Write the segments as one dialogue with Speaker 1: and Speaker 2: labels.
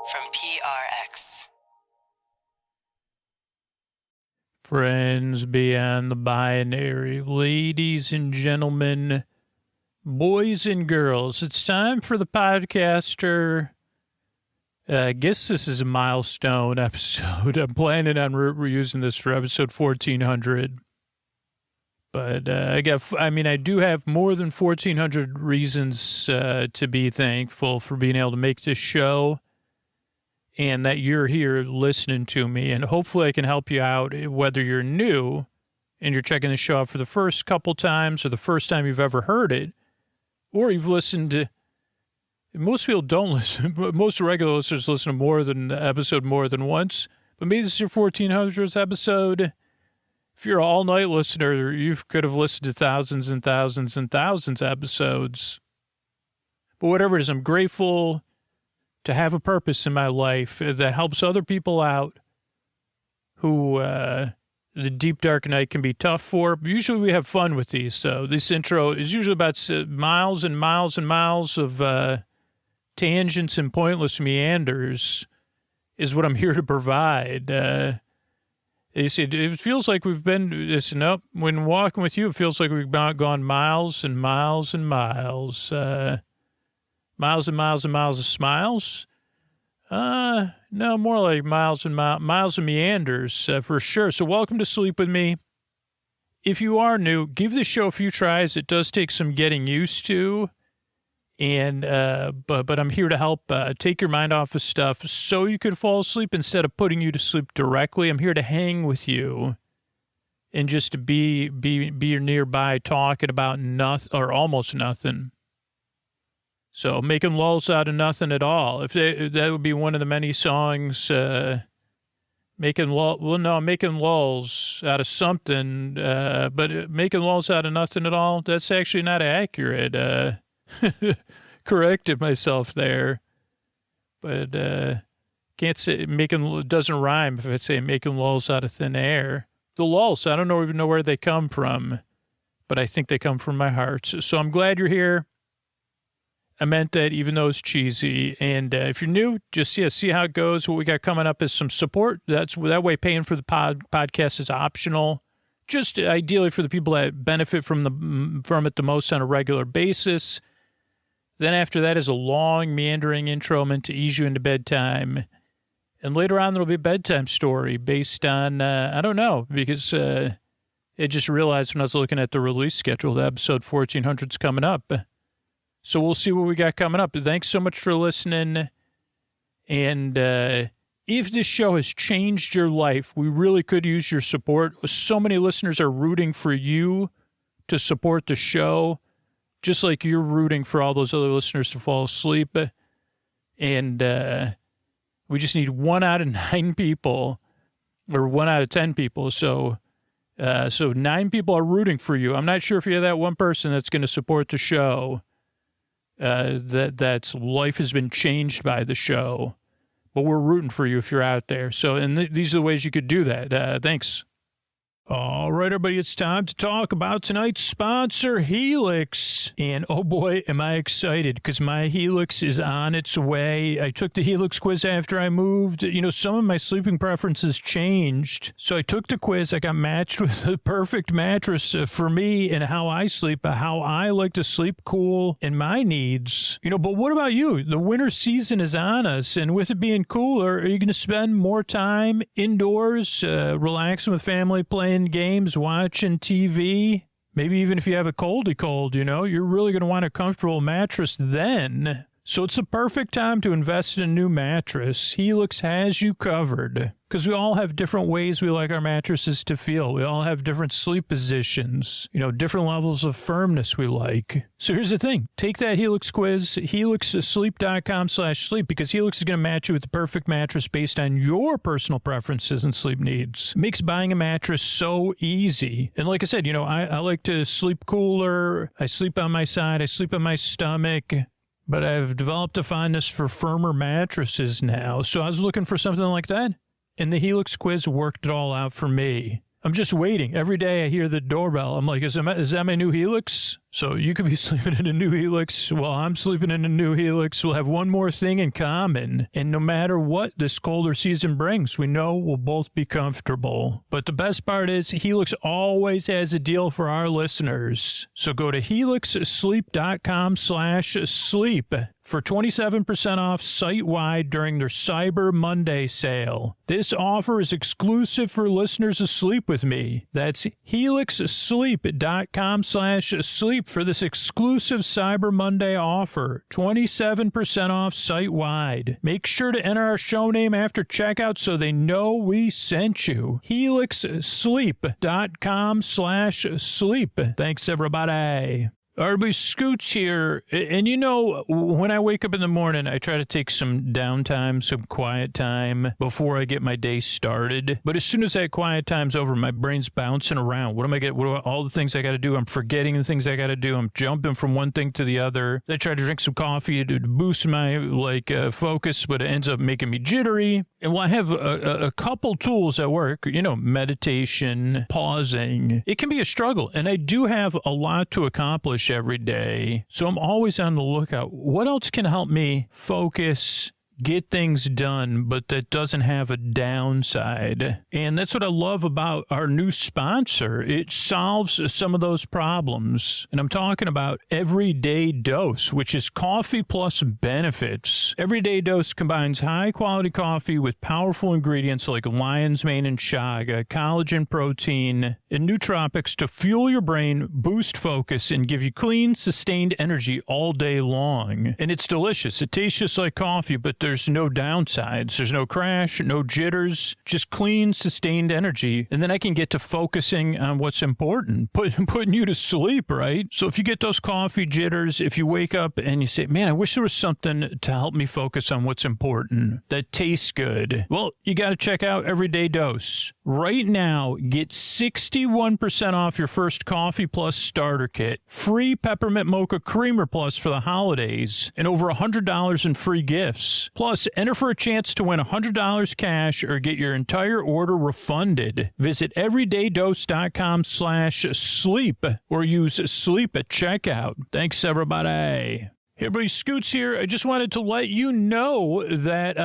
Speaker 1: from PRX.
Speaker 2: Friends beyond the binary, ladies and gentlemen, boys and girls, it's time for the podcaster. I guess this is a milestone episode. I'm planning on reusing this for episode 1400. But I do have more than 1,400 reasons to be thankful for being able to make this show and that you're here listening to me. And hopefully I can help you out, whether you're new and you're checking the show out for the first couple times or the first time you've ever heard it, or you've listened to, most people don't listen, but most regular listeners listen to more than the episode more than once. But maybe this is your 1,400th episode. If you're an all-night listener, you could have listened to thousands and thousands and thousands of episodes. But whatever it is, I'm grateful to have a purpose in my life that helps other people out who the deep, dark night can be tough for. But usually we have fun with these. So this intro is usually about miles and miles and miles of tangents and pointless meanders is what I'm here to provide. You see, it feels like we've been, when walking with you, it feels like we've gone miles and miles and miles. Miles and miles and miles of smiles? No, more like miles and miles of meanders, for sure. So welcome to Sleep With Me. If you are new, give this show a few tries. It does take some getting used to. And, but I'm here to help take your mind off of stuff so you could fall asleep instead of putting you to sleep directly. I'm here to hang with you and just to be nearby talking about nothing or almost nothing. So making lulls out of nothing at all. If that would be one of the many songs, making lulls out of something, but making lulls out of nothing at all, that's actually not accurate. Corrected myself there, but can't say doesn't rhyme if I say making lulls out of thin air. The lulls, I don't even know where they come from, but I think they come from my heart. So I'm glad you're here. I meant that even though it's cheesy. And if you're new, just see how it goes. What we got coming up is some support. That way paying for the podcast is optional. Just ideally for the people that benefit from it the most on a regular basis. Then after that is a long, meandering intro meant to ease you into bedtime. And later on, there'll be a bedtime story based on, I don't know, because I just realized when I was looking at the release schedule, the episode 1400's coming up. So we'll see what we got coming up. Thanks so much for listening. And if this show has changed your life, we really could use your support. So many listeners are rooting for you to support the show, just like you're rooting for all those other listeners to fall asleep. And we just need 1 out of 9 people, or 1 out of 10 people. So 9 people are rooting for you. I'm not sure if you're that one person that's going to support the show, that's life has been changed by the show. But we're rooting for you if you're out there. So, and these are the ways you could do that. Thanks. All right, everybody, it's time to talk about tonight's sponsor, Helix. And oh boy, am I excited because my Helix is on its way. I took the Helix quiz after I moved. You know, some of my sleeping preferences changed. So I took the quiz. I got matched with the perfect mattress for me and how I sleep, how I like to sleep cool and my needs. You know, but what about you? The winter season is on us. And with it being cooler, are you going to spend more time indoors, relaxing with family, playing games, watching TV? Maybe even if you have a cold, you know, you're really going to want a comfortable mattress then. So it's the perfect time to invest in a new mattress. Helix has you covered. Because we all have different ways we like our mattresses to feel. We all have different sleep positions, you know, different levels of firmness we like. So here's the thing. Take that Helix quiz, helixsleep.com/sleep, because Helix is going to match you with the perfect mattress based on your personal preferences and sleep needs. It makes buying a mattress so easy. And like I said, you know, I like to sleep cooler. I sleep on my side. I sleep on my stomach. But I've developed a fondness for firmer mattresses now. So I was looking for something like that. And the Helix quiz worked it all out for me. I'm just waiting. Every day I hear the doorbell. I'm like, is that my new Helix? So you could be sleeping in a new Helix while I'm sleeping in a new Helix. We'll have one more thing in common. And no matter what this colder season brings, we know we'll both be comfortable. But the best part is Helix always has a deal for our listeners. So go to helixsleep.com/sleep for 27% off site-wide during their Cyber Monday sale. This offer is exclusive for listeners of Sleep With Me. That's helixsleep.com/sleep for this exclusive Cyber Monday offer. 27% off site-wide. Make sure to enter our show name after checkout so they know we sent you. helixsleep.com/sleep. Thanks, everybody. Everybody, Scoots here, and you know, when I wake up in the morning, I try to take some downtime, some quiet time before I get my day started. But as soon as that quiet time's over, my brain's bouncing around. What all the things I got to do? I'm forgetting the things I got to do. I'm jumping from one thing to the other. I try to drink some coffee to boost my focus, but it ends up making me jittery. And I have a couple tools at work, you know, meditation, pausing. It can be a struggle, and I do have a lot to accomplish every day. So I'm always on the lookout. What else can help me focus, get things done, but that doesn't have a downside? And that's what I love about our new sponsor. It solves some of those problems. And I'm talking about Everyday Dose, which is coffee plus benefits. Everyday Dose combines high-quality coffee with powerful ingredients like lion's mane and chaga, collagen protein, and nootropics to fuel your brain, boost focus, and give you clean, sustained energy all day long. And it's delicious. It tastes just like coffee, but there's no downsides. There's no crash, no jitters, just clean, sustained energy. And then I can get to focusing on what's important, putting you to sleep, right? So if you get those coffee jitters, if you wake up and you say, man, I wish there was something to help me focus on what's important, that tastes good, well, you got to check out Everyday Dose. Right now, get 61% off your first Coffee Plus starter kit, free Peppermint Mocha Creamer Plus for the holidays, and over $100 in free gifts. Plus, enter for a chance to win $100 cash or get your entire order refunded. Visit everydaydose.com/sleep or use sleep at checkout. Thanks, everybody. Hey, everybody, Scoots here. I just wanted to let you know that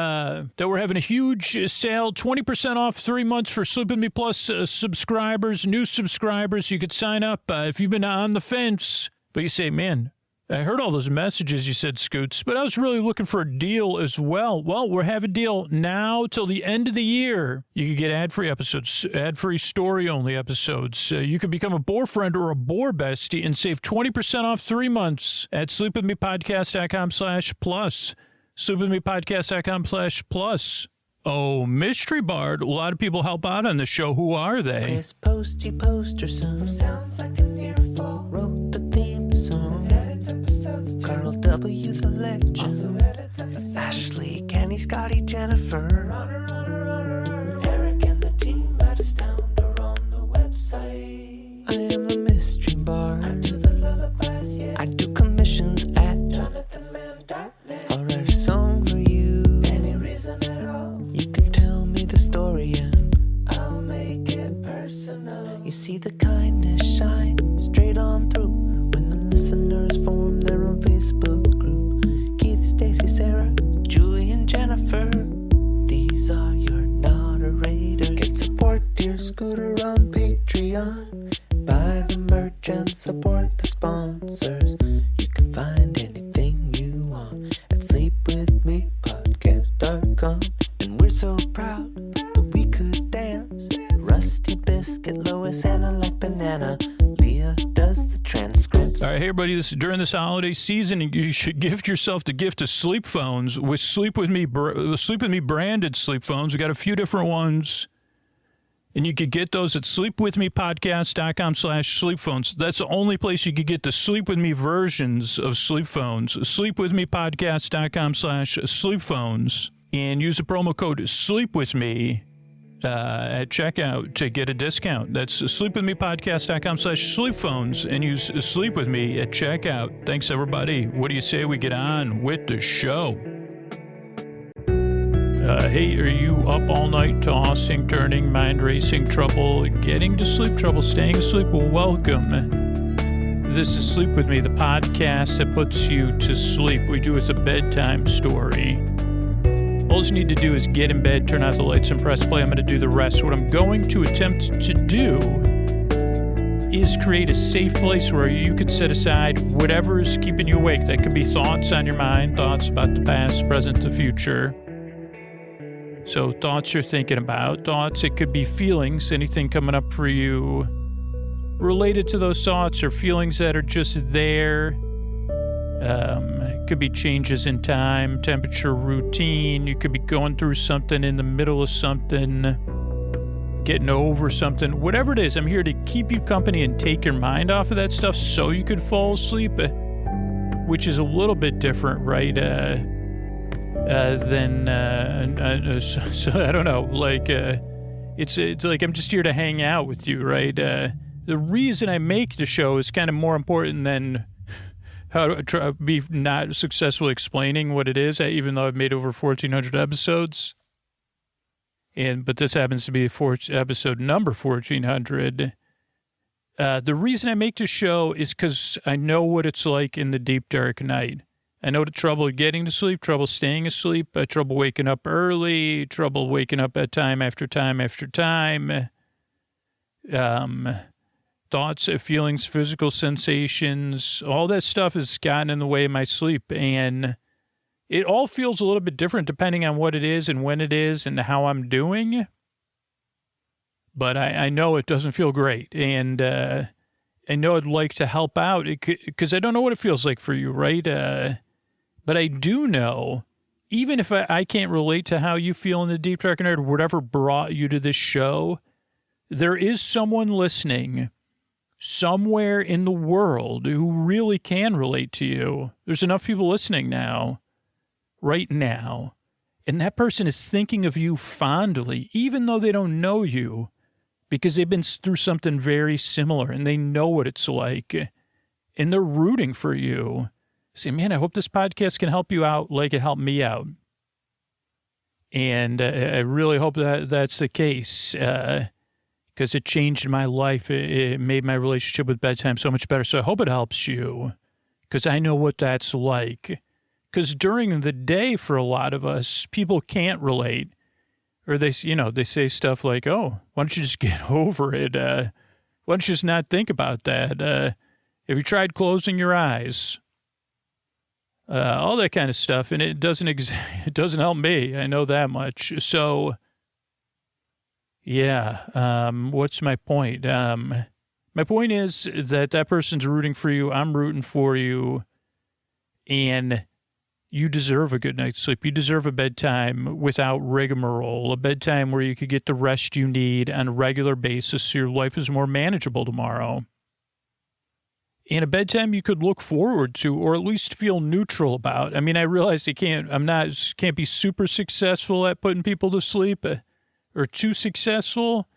Speaker 2: we're having a huge sale, 20% off 3 months for Sleep With Me Plus subscribers, new subscribers. You could sign up if you've been on the fence, but you say, man, I heard all those messages you said, Scoots, but I was really looking for a deal as well. Well, we're having a deal now till the end of the year. You can get ad-free episodes, ad-free story-only episodes. You can become a Boar friend or a Boar bestie and save 20% off 3 months at sleepwithmepodcast.com/plus. Sleepwithmepodcast.com/plus. Oh, Mystery Bard. A lot of people help out on the show. Who are they?
Speaker 3: Chris Posty Poster Son sounds like an earful. Wrote the theme song. Edits episodes. Carl W. the Legend. Also edits episodes. Ashley, Kenny, Scotty, Jennifer. Runner. Eric and the team at Astound are on the website. I am the Mystery Bard. I do the lullabies, yeah. I do commissions at JonathanMann.net. I'll write a song for you. Any reason at all. You can tell me the story and I'll make it personal. You see the kindness shine straight on through when the listeners form their own Facebook group. Keith, Stacy, Sarah, Julie, and Jennifer. These are your moderators. Get support dear Scooter on Patreon. Buy the merch and support the sponsors. You can find anything you want at sleepwithmepodcast.com. And we're so proud that we could dance. Rusty Biscuit, Lois, Anna like banana. Leah does the transcripts.
Speaker 2: All right, hey, everybody, during this holiday season, you should gift yourself the gift of sleep phones with Sleep With Me branded sleep phones. We got a few different ones. And you could get those at sleepwithmepodcast.com/sleep phones. That's the only place you could get the Sleep With Me versions of sleep phones. Sleepwithmepodcast.com/sleep phones. And use the promo code SLEEPWITHME at checkout to get a discount. That's sleepwithmepodcast.com/sleep phones and use Sleep With Me at checkout. Thanks, everybody. What do you say we get on with the show? Hey, are you up all night tossing, turning, mind racing, trouble, getting to sleep, trouble, staying asleep? Well, welcome. This is Sleep With Me, the podcast that puts you to sleep. We do it with a bedtime story. All you need to do is get in bed, turn out the lights, and press play. I'm going to do the rest. What I'm going to attempt to do is create a safe place where you could set aside whatever is keeping you awake. That could be thoughts on your mind, thoughts about the past, present, the future. So thoughts you're thinking about, thoughts, it could be feelings, anything coming up for you related to those thoughts or feelings that are just there. It could be changes in time, temperature, routine. You could be going through something in the middle of something, getting over something. Whatever it is, I'm here to keep you company and take your mind off of that stuff so you could fall asleep, which is a little bit different, right? So I don't know, like, it's like I'm just here to hang out with you, right? The reason I make the show is kind of more important than how to be not successfully explaining what it is, even though I've made over 1,400 episodes. But this happens to be episode number 1,400. The reason I make the show is because I know what it's like in the deep, dark night. I know the trouble getting to sleep, trouble staying asleep, trouble waking up early, trouble waking up at time after time after time. Thoughts, feelings, physical sensations, all that stuff has gotten in the way of my sleep. And it all feels a little bit different depending on what it is and when it is and how I'm doing. But I know it doesn't feel great. And I know I'd like to help out because I don't know what it feels like for you, right? But I do know, even if I can't relate to how you feel in the deep dark night or whatever brought you to this show, there is someone listening somewhere in the world who really can relate to you. There's enough people listening now, right now, and that person is thinking of you fondly, even though they don't know you, because they've been through something very similar and they know what it's like, and they're rooting for you. Say, man, I hope this podcast can help you out like it helped me out. And I really hope that that's the case, because it changed my life. It made my relationship with bedtime so much better. So I hope it helps you, because I know what that's like. Because during the day, for a lot of us, people can't relate. Or they say stuff like, oh, why don't you just get over it? Why don't you just not think about that? Have you tried closing your eyes? All that kind of stuff. And it doesn't help me. I know that much. So, yeah, what's my point? My point is that person's rooting for you. I'm rooting for you. And you deserve a good night's sleep. You deserve a bedtime without rigmarole, a bedtime where you could get the rest you need on a regular basis so your life is more manageable tomorrow. And a bedtime you could look forward to or at least feel neutral about. I mean, I realize can't be super successful at putting people to sleep or too successful.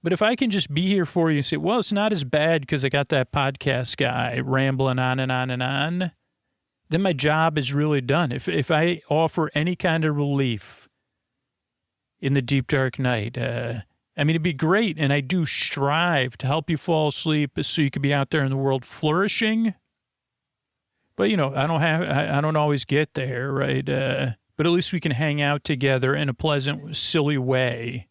Speaker 2: But if I can just be here for you and say, well, it's not as bad because I got that podcast guy rambling on and on and on, then my job is really done. If I offer any kind of relief in the deep, dark night, I mean, it'd be great. And I do strive to help you fall asleep so you can be out there in the world flourishing. But, I don't always get there, right? But at least we can hang out together in a pleasant, silly way.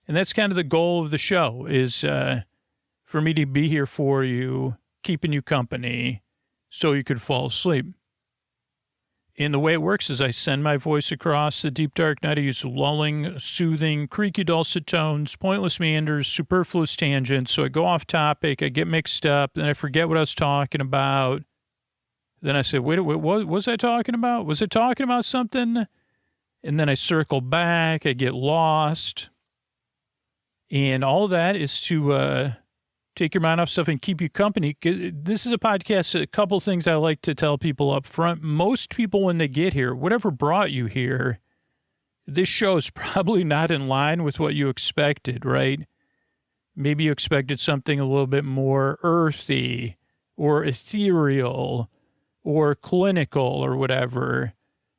Speaker 2: And that's kind of the goal of the show is for me to be here for you, keeping you company so you could fall asleep. And the way it works is I send my voice across the deep, dark night. I use lulling, soothing, creaky, dulcet tones, pointless meanders, superfluous tangents. So I go off topic, I get mixed up, then I forget what I was talking about. Then I say, wait, what was I talking about? Was I talking about something? And then I circle back, I get lost. And all of that is to take your mind off stuff and keep you company. This is a podcast, a couple things I like to tell people up front. Most people, when they get here, whatever brought you here, this show is probably not in line with what you expected, right? Maybe you expected something a little bit more earthy or ethereal or clinical or whatever,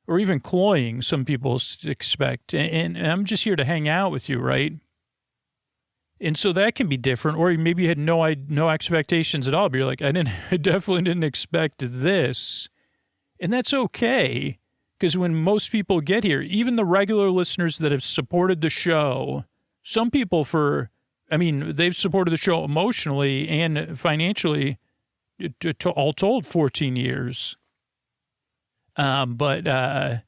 Speaker 2: or even cloying, some people expect. And I'm just here to hang out with you, right? And so that can be different. Or maybe you had no expectations at all, but you're like, I definitely didn't expect this. And that's okay. Because when most people get here, even the regular listeners that have supported the show, some people they've supported the show emotionally and financially, all told 14 years. But a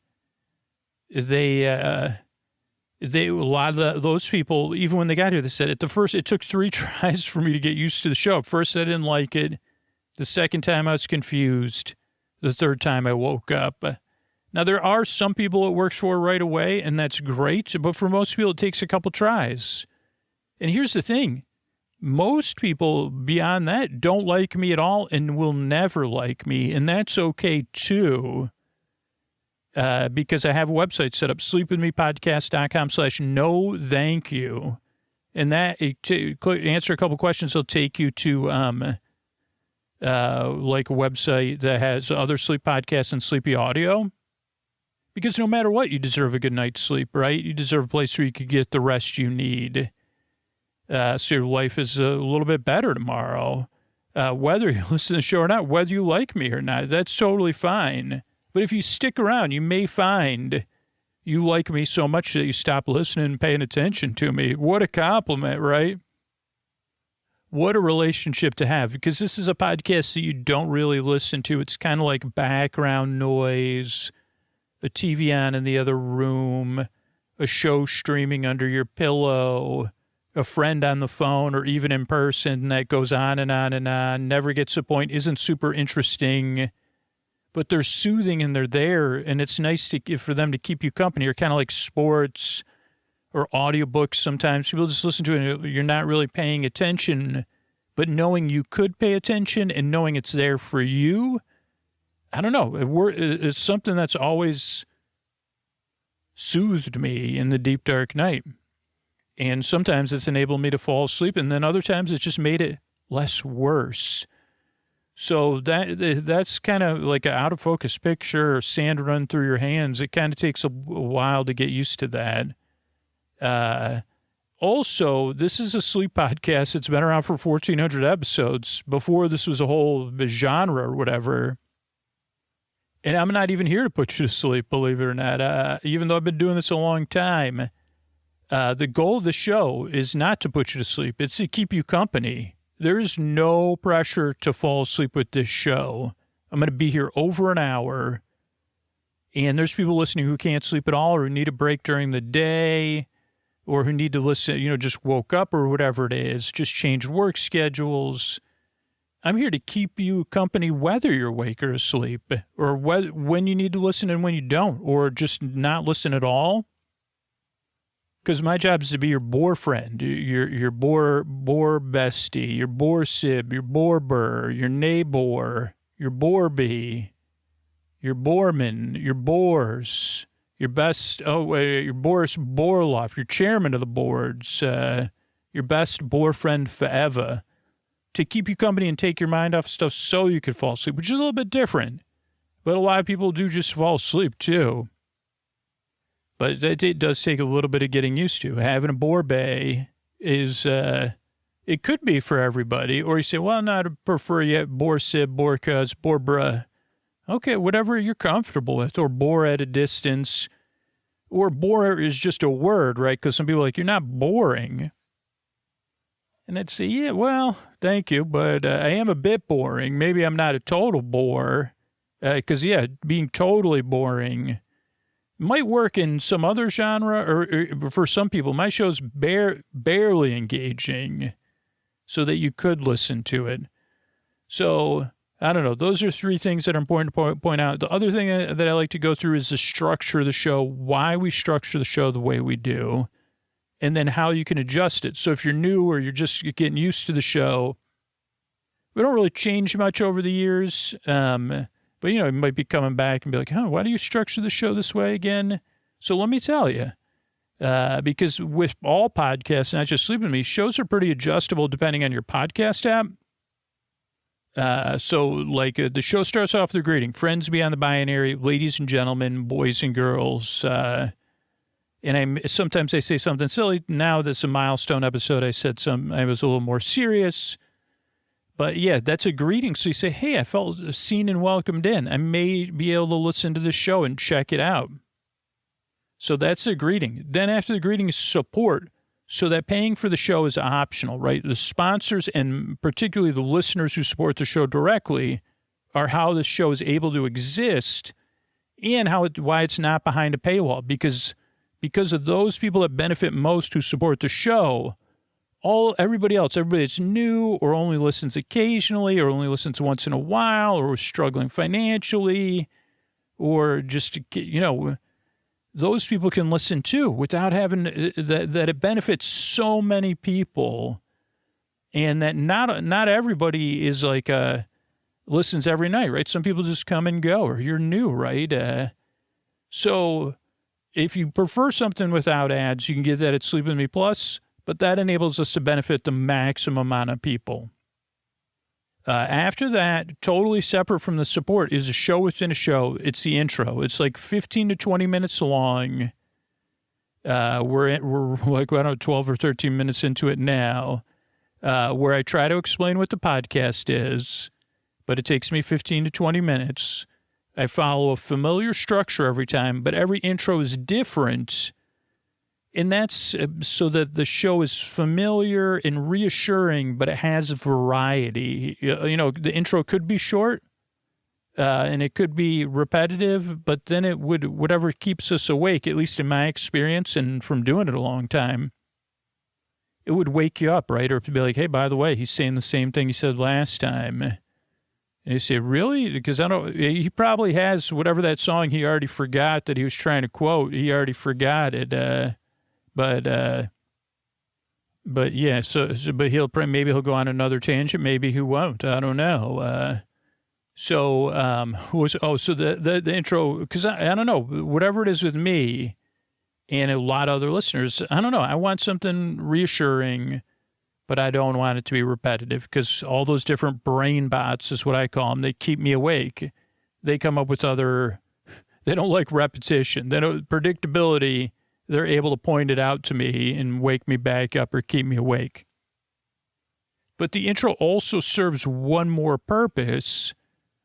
Speaker 2: lot of those people, even when they got here, they said it took 3 tries for me to get used to the show. At first, I didn't like it. The second time I was confused. The third time I woke up. Now, there are some people it works for right away, and that's great. But for most people, it takes a couple tries. And here's the thing. Most people beyond that don't like me at all and will never like me. And that's okay, too. Because I have a website set up, sleepwithmepodcast.com/no thank you. And that, answer a couple questions, it'll take you to like a website that has other sleep podcasts and sleepy audio. Because no matter what, you deserve a good night's sleep, right? You deserve a place where you could get the rest you need. So your life is a little bit better tomorrow. Whether you listen to the show or not, whether you like me or not, that's totally fine. But if you stick around, you may find you like me so much that you stop listening and paying attention to me. What a compliment, right? What a relationship to have, because this is a podcast that you don't really listen to. It's kind of like background noise, a TV on in the other room, a show streaming under your pillow, a friend on the phone or even in person that goes on and on and on, never gets to the point, isn't super interesting, but they're soothing and they're there, and it's nice for them to keep you company. Or kind of like sports or audiobooks sometimes. People just listen to it and you're not really paying attention, but knowing you could pay attention and knowing it's there for you, I don't know. It's something that's always soothed me in the deep, dark night. And sometimes it's enabled me to fall asleep, and then other times it's just made it less worse. So that's kind of like an out-of-focus picture, or sand run through your hands. It kind of takes a while to get used to that. Also, this is a sleep podcast. It's been around for 1,400 episodes. Before this was a whole genre or whatever. And I'm not even here to put you to sleep, believe it or not. Even though I've been doing this a long time, the goal of the show is not to put you to sleep. It's to keep you company. There's no pressure to fall asleep with this show. I'm going to be here over an hour. And there's people listening who can't sleep at all, or who need a break during the day, or who need to listen, just woke up or whatever it is, just change work schedules. I'm here to keep you company whether you're awake or asleep, or when you need to listen and when you don't, or just not listen at all. Because my job is to be your bore friend, your bore bestie, your bore sib, your bore burr, your neighbor, your bore bee, your boreman, your bores, your best, your Boris Borloff, your chairman of the boards, your best bore friend forever, to keep you company and take your mind off stuff so you could fall asleep, which is a little bit different. But a lot of people do just fall asleep too. But it does take a little bit of getting used to. Having a bore bay is, it could be for everybody. Or you say, well, no, I prefer yet bore sib, bore cuz, bore bruh. Okay, whatever you're comfortable with. Or bore at a distance. Or bore is just a word, right? Because some people are like, you're not boring. And I'd say, yeah, well, thank you, but I am a bit boring. Maybe I'm not a total bore. Because, being totally boring might work in some other genre, or for some people, my show's barely engaging so that you could listen to it. So, I don't know. Those are 3 things that are important to point out. The other thing that I like to go through is the structure of the show, why we structure the show the way we do, and then how you can adjust it. So if you're new or you're just getting used to the show, we don't really change much over the years. But, you might be coming back and be like, why do you structure the show this way again? So let me tell you, because with all podcasts, not just Sleep With Me, shows are pretty adjustable depending on your podcast app. So the show starts off with a greeting, friends beyond the binary, ladies and gentlemen, boys and girls. And sometimes I say something silly. Now that's a milestone episode. I was a little more serious. But yeah, that's a greeting. So you say, hey, I felt seen and welcomed in. I may be able to listen to the show and check it out. So that's a greeting. Then after the greeting is support. So that paying for the show is optional, right? The sponsors and particularly the listeners who support the show directly are how the show is able to exist and why it's not behind a paywall. Because of those people that benefit most who support the show, everybody that's new or only listens occasionally or only listens once in a while or is struggling financially or just, those people can listen too without having that it benefits so many people and that not everybody is like, listens every night, right? Some people just come and go or you're new, right? So if you prefer something without ads, you can get that at Sleep With Me Plus. But that enables us to benefit the maximum amount of people. After that, totally separate from the support, is a show within a show. It's the intro. It's like 15 to 20 minutes long. We're like, I don't know, 12 or 13 minutes into it now, where I try to explain what the podcast is, but it takes me 15 to 20 minutes. I follow a familiar structure every time, but every intro is different. And that's so that the show is familiar and reassuring, but it has variety. The intro could be short and it could be repetitive, but then it would, whatever keeps us awake, at least in my experience and from doing it a long time, it would wake you up, right? Or to be like, hey, by the way, he's saying the same thing he said last time. And you say, really? Because he probably has whatever that song he already forgot that he was trying to quote. He already forgot it. But yeah, but maybe he'll go on another tangent. Maybe he won't. I don't know. So the intro, because I don't know, whatever it is with me and a lot of other listeners, I don't know. I want something reassuring, but I don't want it to be repetitive because all those different brain bots is what I call them. They keep me awake. They come up with they don't like repetition. They don't predictability. They're able to point it out to me and wake me back up or keep me awake. But the intro also serves one more purpose.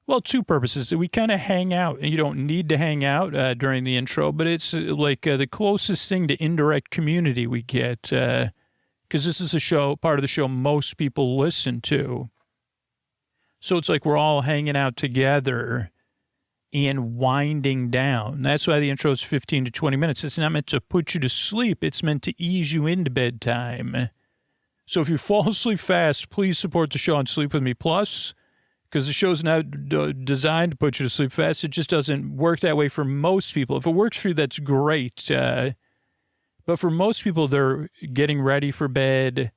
Speaker 2: Well, two purposes. We kind of hang out, and you don't need to hang out during the intro, but it's like the closest thing to indirect community we get because this is part of the show most people listen to. So it's like we're all hanging out together and winding down. That's why the intro is 15 to 20 minutes. It's not meant to put you to sleep. It's meant to ease you into bedtime. So if you fall asleep fast, please support the show on Sleep With Me Plus, because the show's not designed to put you to sleep fast. It just doesn't work that way for most people. If it works for you, that's great. But for most people, they're getting ready for bed.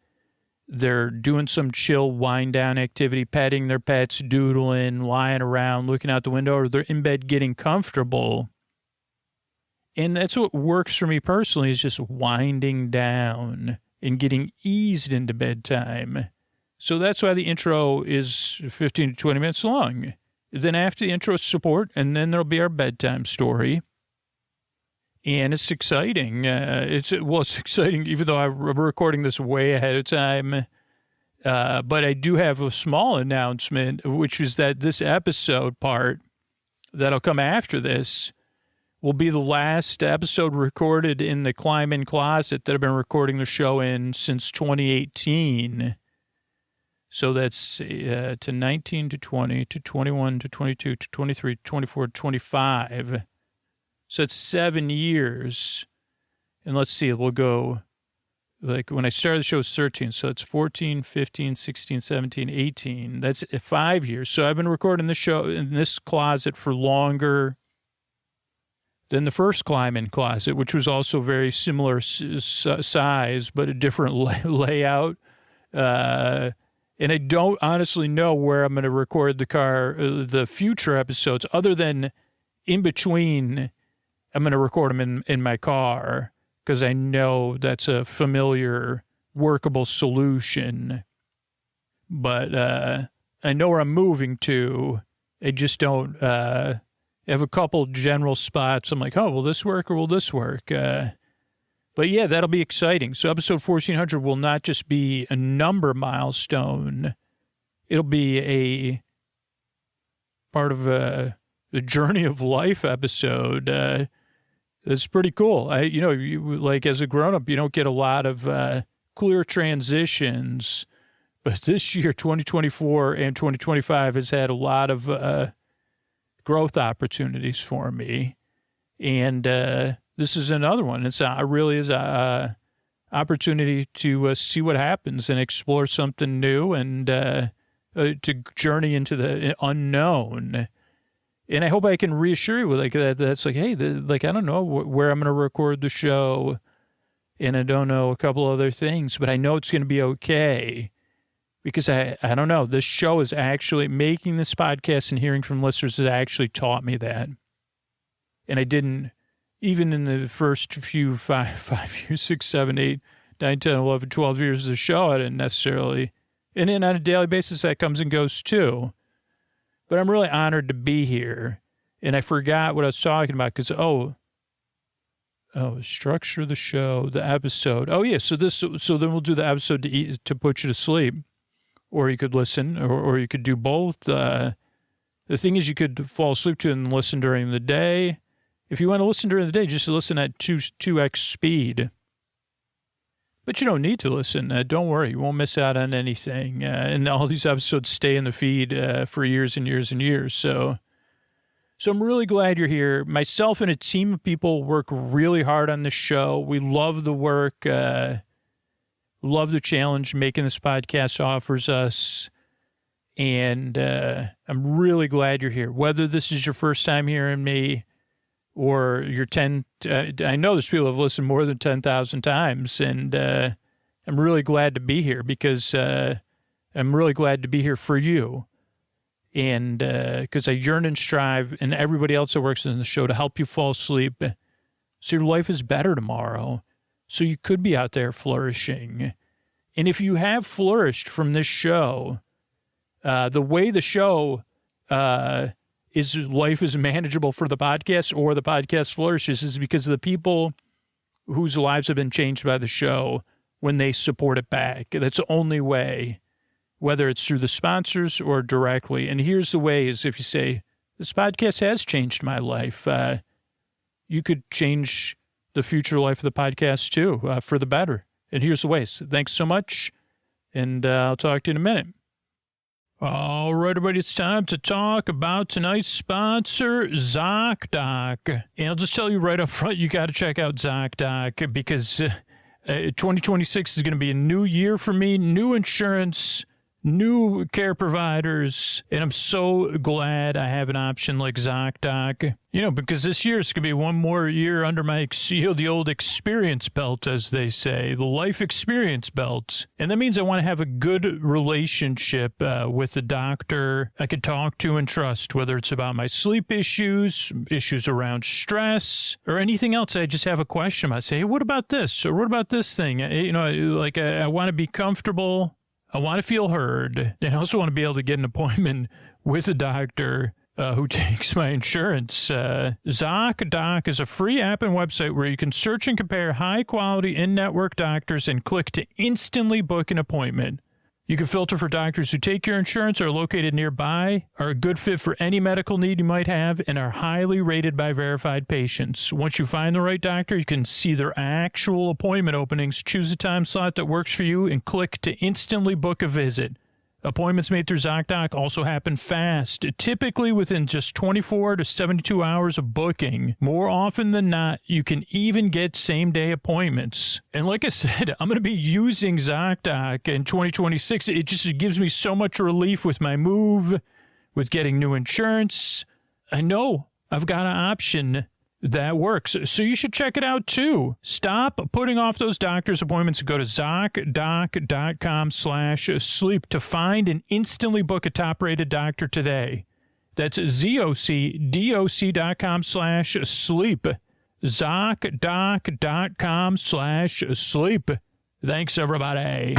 Speaker 2: They're doing some chill wind down activity, petting their pets, doodling, lying around, looking out the window, or they're in bed getting comfortable. And that's what works for me personally, is just winding down and getting eased into bedtime. So that's why the intro is 15 to 20 minutes long. Then after the intro is support, and then there'll be our bedtime story. And it's exciting. It's exciting, even though I'm recording this way ahead of time. But I do have a small announcement, which is that this episode part that'll come after this will be the last episode recorded in the Climb-In Closet that I've been recording the show in since 2018. So that's to 19 to 20 to 21 to 22 to 23 to 24 to 25. So it's 7 years. And let's see, we'll go, like when I started the show, it was 13. So it's 14, 15, 16, 17, 18. That's 5 years. So I've been recording this show in this closet for longer than the first Climb-In Closet, which was also very similar size, but a different layout. And I don't honestly know where I'm going to record the future episodes, other than in between. I'm going to record them in my car because I know that's a familiar, workable solution. But I know where I'm moving to. I just don't have a couple general spots. I'm like, oh, will this work or will this work? But yeah, that'll be exciting. So episode 1400 will not just be a number milestone. It'll be a part of the journey of life episode. It's pretty cool. Like as a grown-up, you don't get a lot of clear transitions. But this year, 2024 and 2025 has had a lot of growth opportunities for me. And this is another one. It really is a opportunity to see what happens and explore something new and to journey into the unknown. And I hope I can reassure you with like that. That's like, hey, I don't know where I'm going to record the show, and I don't know a couple other things, but I know it's going to be okay. Because I don't know, this show is actually making this podcast and hearing from listeners has actually taught me that. And I didn't, even in the first few 5 years, 6, 7, 8, 9, 10, 11, 12 years of the show, I didn't necessarily, and then on a daily basis that comes and goes too. But I'm really honored to be here. And I forgot what I was talking about because, structure of the show, the episode. Oh yeah, so then we'll do the episode to put you to sleep. Or you could listen, or you could do both. The thing is, you could fall asleep to it and listen during the day. If you want to listen during the day, just listen at 2x speed. But you don't need to listen. Don't worry. You won't miss out on anything. And all these episodes stay in the feed for years and years and years. So I'm really glad you're here. Myself and a team of people work really hard on this show. We love the work. Love the challenge making this podcast offers us. And I'm really glad you're here. Whether this is your first time hearing me or your 10, I know there's people who have listened more than 10,000 times. And I'm really glad to be here because I'm really glad to be here for you. And because I yearn and strive, and everybody else that works in the show, to help you fall asleep so your life is better tomorrow. So you could be out there flourishing. And if you have flourished from this show, the way the show is life is manageable for the podcast or the podcast flourishes is because of the people whose lives have been changed by the show when they support it back. That's the only way, whether it's through the sponsors or directly. And here's the way is if you say, this podcast has changed my life, you could change the future life of the podcast too, for the better. And here's the ways. Thanks so much. And I'll talk to you in a minute. All right, everybody, it's time to talk about tonight's sponsor, ZocDoc. And I'll just tell you right up front, you got to check out ZocDoc because 2026 is going to be a new year for me, new insurance, new care providers, and I'm so glad I have an option like ZocDoc. Because this year is going to be one more year under my, the old experience belt, as they say, the life experience belt. And that means I want to have a good relationship with the doctor I can talk to and trust, whether it's about my sleep issues around stress, or anything else. I just have a question. I say, hey, what about this? Or what about this thing? I want to be comfortable. I want to feel heard, and I also want to be able to get an appointment with a doctor who takes my insurance. ZocDoc is a free app and website where you can search and compare high-quality in-network doctors and click to instantly book an appointment. You can filter for doctors who take your insurance, are located nearby, are a good fit for any medical need you might have, and are highly rated by verified patients. Once you find the right doctor, you can see their actual appointment openings, choose a time slot that works for you, and click to instantly book a visit. Appointments made through ZocDoc also happen fast, typically within just 24 to 72 hours of booking. More often than not, you can even get same-day appointments. And like I said, I'm going to be using ZocDoc in 2026. It just gives me so much relief with my move, with getting new insurance. I know I've got an option that works. So you should check it out too. Stop putting off those doctor's appointments and go to ZocDoc.com/sleep to find and instantly book a top-rated doctor today. That's ZocDoc.com/sleep. ZocDoc.com/sleep. Thanks, everybody.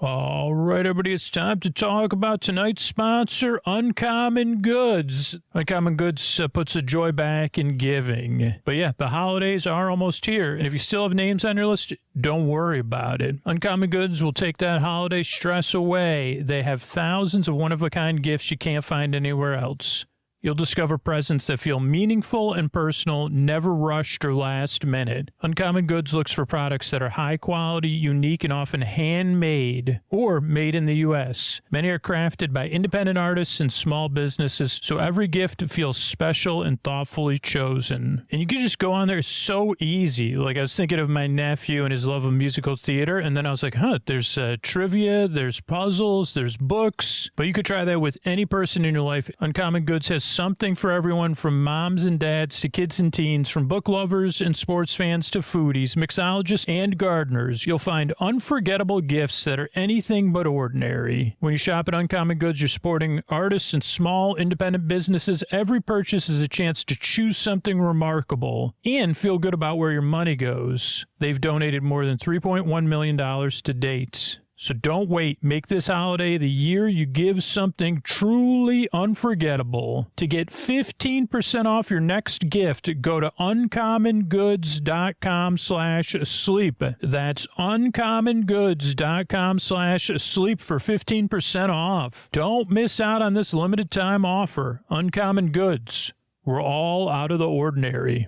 Speaker 2: All right, everybody, it's time to talk about tonight's sponsor, Uncommon Goods. Uncommon Goods puts a joy back in giving. But yeah, the holidays are almost here, and if you still have names on your list, don't worry about it. Uncommon Goods will take that holiday stress away. They have thousands of one-of-a-kind gifts you can't find anywhere else. You'll discover presents that feel meaningful and personal, never rushed or last minute. Uncommon Goods looks for products that are high quality, unique, and often handmade or made in the U.S. Many are crafted by independent artists and small businesses, so every gift feels special and thoughtfully chosen. And you can just go on there. It's so easy. Like, I was thinking of my nephew and his love of musical theater, and then I was like, there's trivia, there's puzzles, there's books. But you could try that with any person in your life. Uncommon Goods has something for everyone, from moms and dads to kids and teens, from book lovers and sports fans to foodies, mixologists, and gardeners. You'll find unforgettable gifts that are anything but ordinary. When you shop at Uncommon Goods, you're supporting artists and small independent businesses. Every purchase is a chance to choose something remarkable and feel good about where your money goes. They've donated more than $3.1 million to date. So don't wait. Make this holiday the year you give something truly unforgettable. To get 15% off your next gift, go to uncommongoods.com/sleep. That's uncommongoods.com/sleep for 15% off. Don't miss out on this limited time offer. Uncommon Goods. We're all out of the ordinary.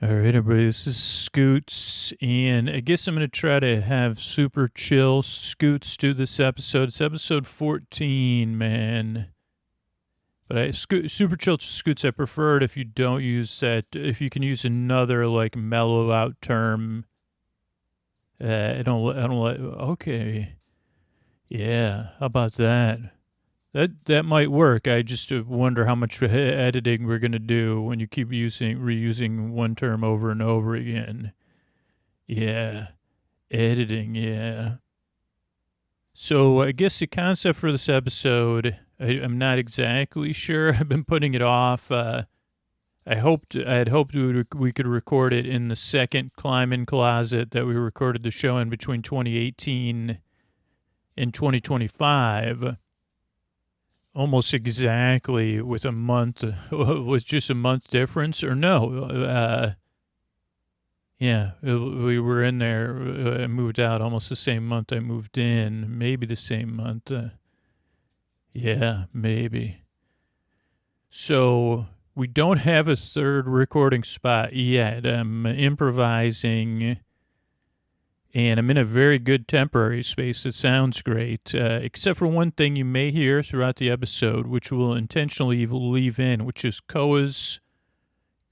Speaker 2: All right, everybody, this is Scoots, and I guess I'm going to try to have Superchill Scoots do this episode. It's episode 14, man. But Superchill Scoots, I prefer it if you don't use that, if you can use another, like, mellow out term. I don't like, okay. Yeah, how about that? That might work. I just wonder how much editing we're going to do when you keep reusing one term over and over again. Yeah, editing, yeah. So I guess the concept for this episode, I'm not exactly sure. I've been putting it off. I had hoped we could record it in the second Climb-In Closet that we recorded the show in between 2018 and 2025. Almost exactly with a month, with just a month difference, or no? Yeah, we were in there. I moved out almost the same month I moved in, maybe the same month. Yeah, maybe. So we don't have a third recording spot yet. I'm improvising. And I'm in a very good temporary space. It sounds great, except for one thing you may hear throughout the episode, which we'll intentionally leave in, which is Koa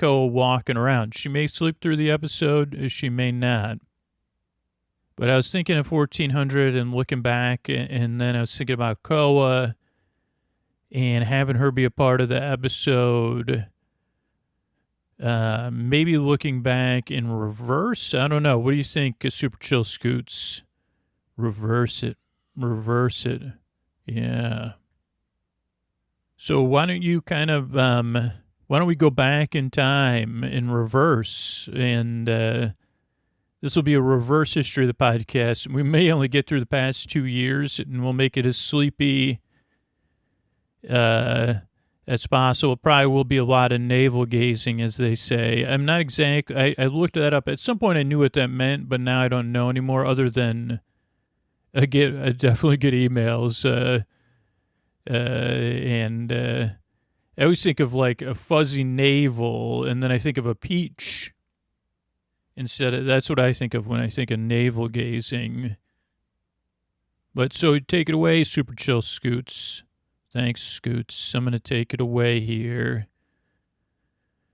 Speaker 2: walking around. She may sleep through the episode, she may not. But I was thinking of 1400 and looking back, and then I was thinking about Koa and having her be a part of the episode. Maybe looking back in reverse. I don't know. What do you think, Superchill Scoots? Reverse it. Yeah. So why don't you kind of, why don't we go back in time in reverse? And this will be a reverse history of the podcast. We may only get through the past 2 years, and we'll make it as sleepy as possible. Probably will be a lot of navel gazing, as they say. I'm not exact. I looked that up. At some point I knew what that meant, but now I don't know anymore, other than I definitely get emails. And I always think of like a fuzzy navel, and then I think of a peach. That's what I think of when I think of navel gazing. But so take it away, Superchill Scoots. Thanks, Scoots. I'm going to take it away here.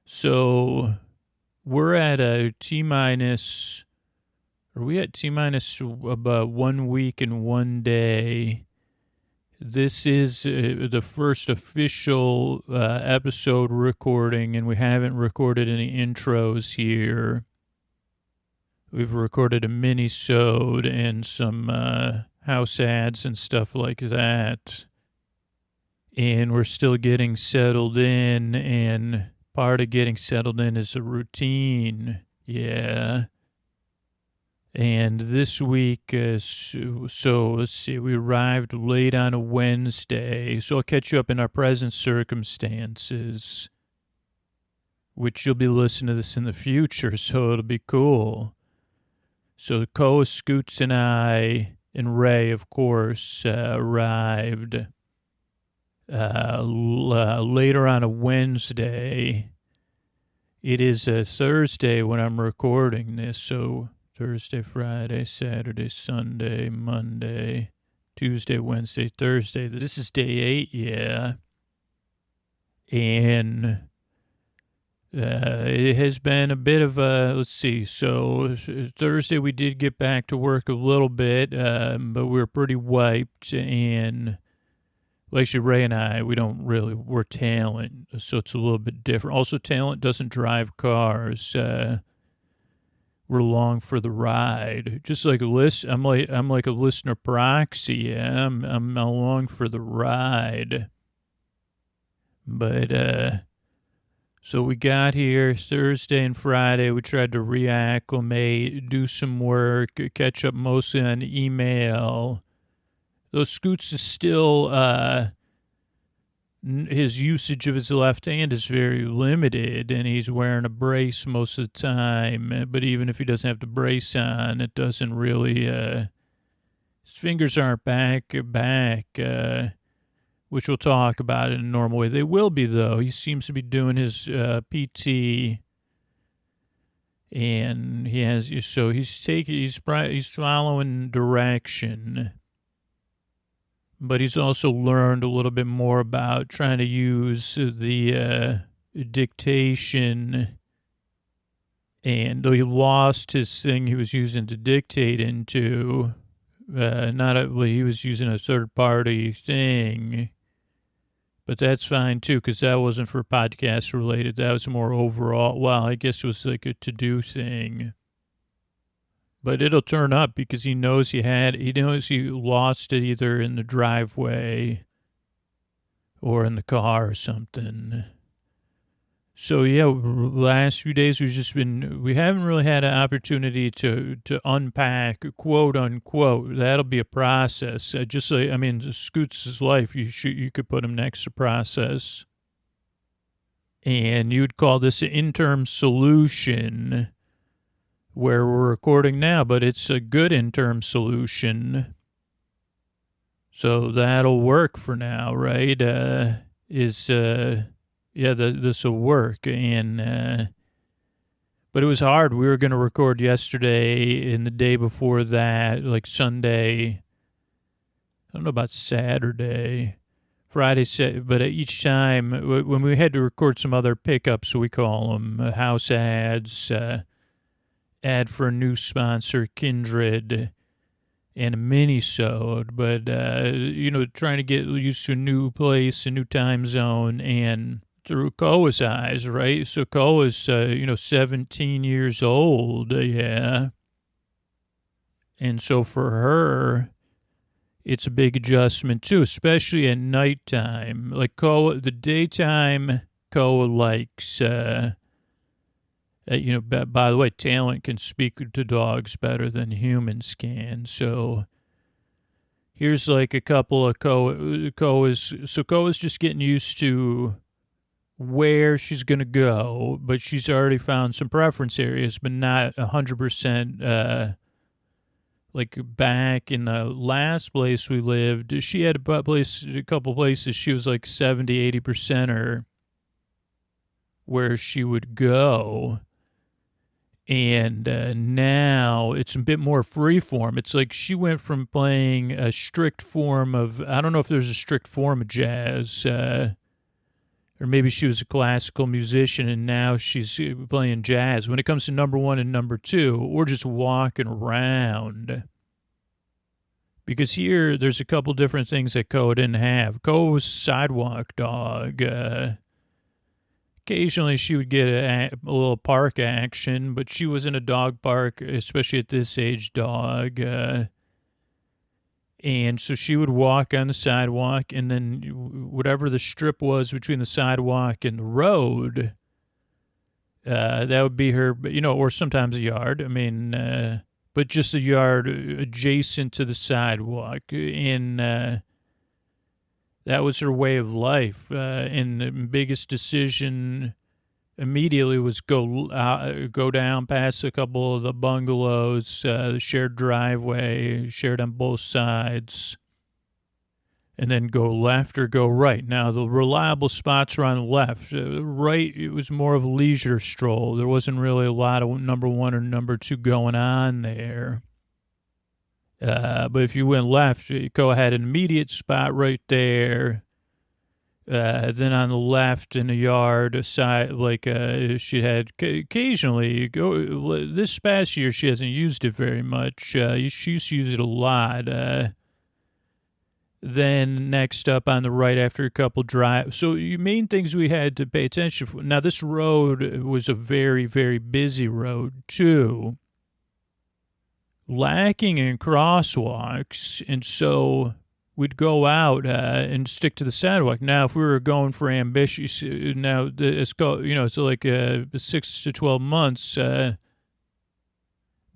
Speaker 2: So we're at a T-minus, are we at T-minus about 1 week and 1 day? This is the first official episode recording, and we haven't recorded any intros here. We've recorded a mini-sode and some house ads and stuff like that. And we're still getting settled in, and part of getting settled in is a routine. Yeah. And this week, so let's see, we arrived late on a Wednesday. So I'll catch you up in our present circumstances, which you'll be listening to this in the future, so it'll be cool. So the co-host Scoots and I, and Ray, of course, arrived later on a Wednesday. It is a Thursday when I'm recording this, so Thursday, Friday, Saturday, Sunday, Monday, Tuesday, Wednesday, Thursday. This is day 8, yeah. And it has been a bit of a, let's see, so Thursday we did get back to work a little bit, but we were pretty wiped, and actually Ray and I, we're talent, so it's a little bit different. Also, talent doesn't drive cars. We're along for the ride, just like I'm like a listener proxy. Yeah, I'm along for the ride. But so we got here Thursday and Friday. We tried to reacclimate, do some work, catch up mostly on email. Though Scoots is still his usage of his left hand is very limited, and he's wearing a brace most of the time. But even if he doesn't have the brace on, it doesn't really, his fingers aren't back, which we'll talk about in a normal way. They will be, though. He seems to be doing his PT, and he's following direction. But he's also learned a little bit more about trying to use the dictation. And though he lost his thing he was using to dictate into, he was using a third-party thing. But that's fine, too, because that wasn't for podcast related. That was more overall. Well, I guess it was like a to-do thing. But it'll turn up because he knows he lost it either in the driveway or in the car or something. So, yeah, last few days we haven't really had an opportunity to unpack, quote unquote. That'll be a process. Scoots' life, you could put him next to process. And you'd call this an interim solution, where we're recording now, but it's a good interim solution. So that'll work for now, right? This will work. And, but it was hard. We were going to record yesterday and the day before that, like Sunday. I don't know about Saturday, Friday, but each time when we had to record some other pickups, we call them house ads, ad for a new sponsor, Kindred, and a mini-sode, but, trying to get used to a new place, a new time zone, and through Koa's eyes, right? So Koa's, 17 years old, yeah. And so for her, it's a big adjustment, too, especially at nighttime. Like the daytime, Koa likes, by the way, talent can speak to dogs better than humans can. So here's like a couple of Koa's. So Koa's just getting used to where she's going to go, but she's already found some preference areas, but not 100%. Like back in the last place we lived, she had a couple places she was like 70, 80%er where she would go. And now it's a bit more freeform. It's like she went from playing a strict form of, I don't know if there's a strict form of jazz, or maybe she was a classical musician and now she's playing jazz. When it comes to number 1 and number 2, we're just walking around. Because here, there's a couple different things that Koa didn't have. Koa was a sidewalk dog. Occasionally, she would get a little park action, but she was in a dog park, especially at this age, dog. And so she would walk on the sidewalk, and then whatever the strip was between the sidewalk and the road, that would be her, or sometimes a yard. but just a yard adjacent to the sidewalk. And that was her way of life. And the biggest decision immediately was go down past a couple of the bungalows, the shared driveway, shared on both sides, and then go left or go right. Now, the reliable spots are on the left. Right, it was more of a leisure stroll. There wasn't really a lot of number one or number two going on there. But if you went left, you go ahead, an immediate spot right there. Then on the left in the yard, aside, like she had occasionally go. This past year, she hasn't used it very much. She used to use it a lot. Then next up on the right after a couple drives. So the main things we had to pay attention for. Now, this road was a very, very busy road, too. Lacking in crosswalks. And so we'd go out and stick to the sidewalk. Now, if we were going for ambitious, now it's like 6 to 12 months,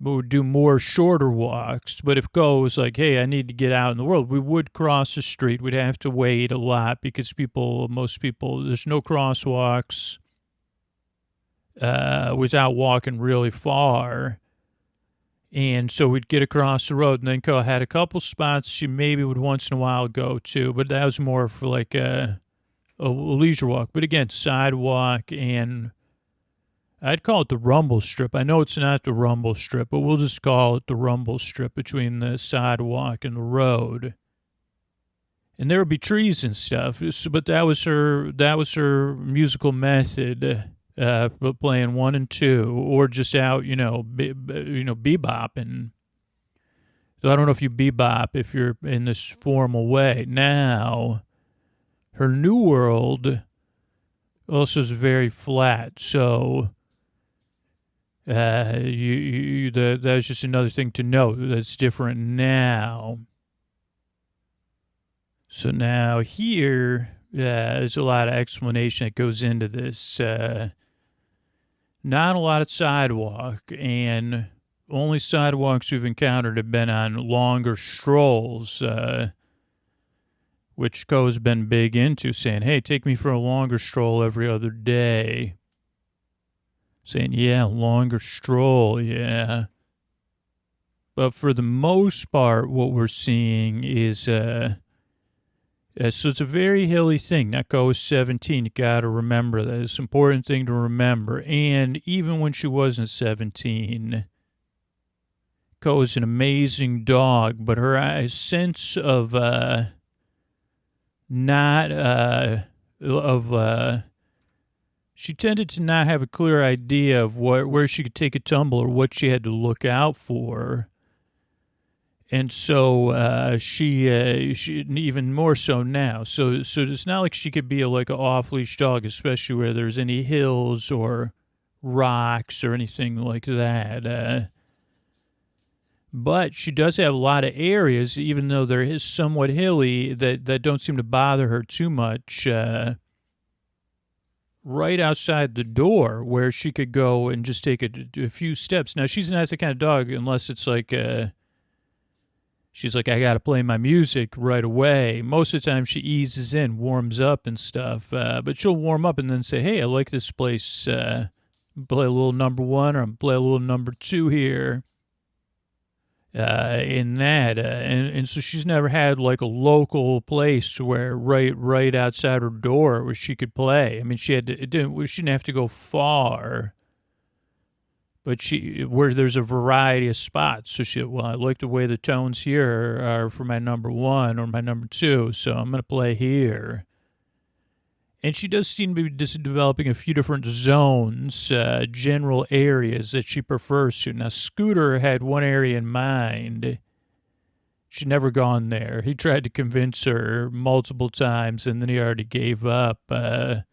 Speaker 2: we would do more shorter walks. But if go was like, hey, I need to get out in the world, we would cross the street. We'd have to wait a lot because most people, there's no crosswalks without walking really far. And so we'd get across the road, and then go had a couple spots she maybe would once in a while go to, but that was more for like a leisure walk. But again, sidewalk, and I'd call it the rumble strip. I know it's not the rumble strip, but we'll just call it the rumble strip between the sidewalk and the road. And there would be trees and stuff, but that was her musical method. Playing 1 and 2, or just out, bebopping. So I don't know if you bebop if you're in this formal way. Now, her new world also is very flat. So that's just another thing to note that's different now. So now here, there's a lot of explanation that goes into this. Not a lot of sidewalk, and only sidewalks we've encountered have been on longer strolls, which Co's been big into, saying, hey, take me for a longer stroll every other day. Saying, yeah, longer stroll, yeah. But for the most part, what we're seeing is... so it's a very hilly thing. Now, Co is 17. You got to remember that. It's an important thing to remember. And even when she wasn't 17, Co is an amazing dog, but her sense of she tended to not have a clear idea of where she could take a tumble or what she had to look out for. And so she even more so now. So it's not like she could be like an off-leash dog, especially where there's any hills or rocks or anything like that. But she does have a lot of areas, even though there is somewhat hilly, that don't seem to bother her too much. Right outside the door where she could go and just take a few steps. Now, she's not the kind of dog unless it's like... she's like, I got to play my music right away. Most of the time she eases in, warms up and stuff. But she'll warm up and then say, hey, I like this place. Play a little number 1 or play a little number 2 here. In that. And so she's never had like a local place where right outside her door where she could play. I mean, she didn't have to go far. But where there's a variety of spots. So I like the way the tones here are for my number 1 or my number 2. So I'm going to play here. And she does seem to be just developing a few different zones, general areas that she prefers to. Now, Scooter had one area in mind. She'd never gone there. He tried to convince her multiple times, and then he already gave up. Because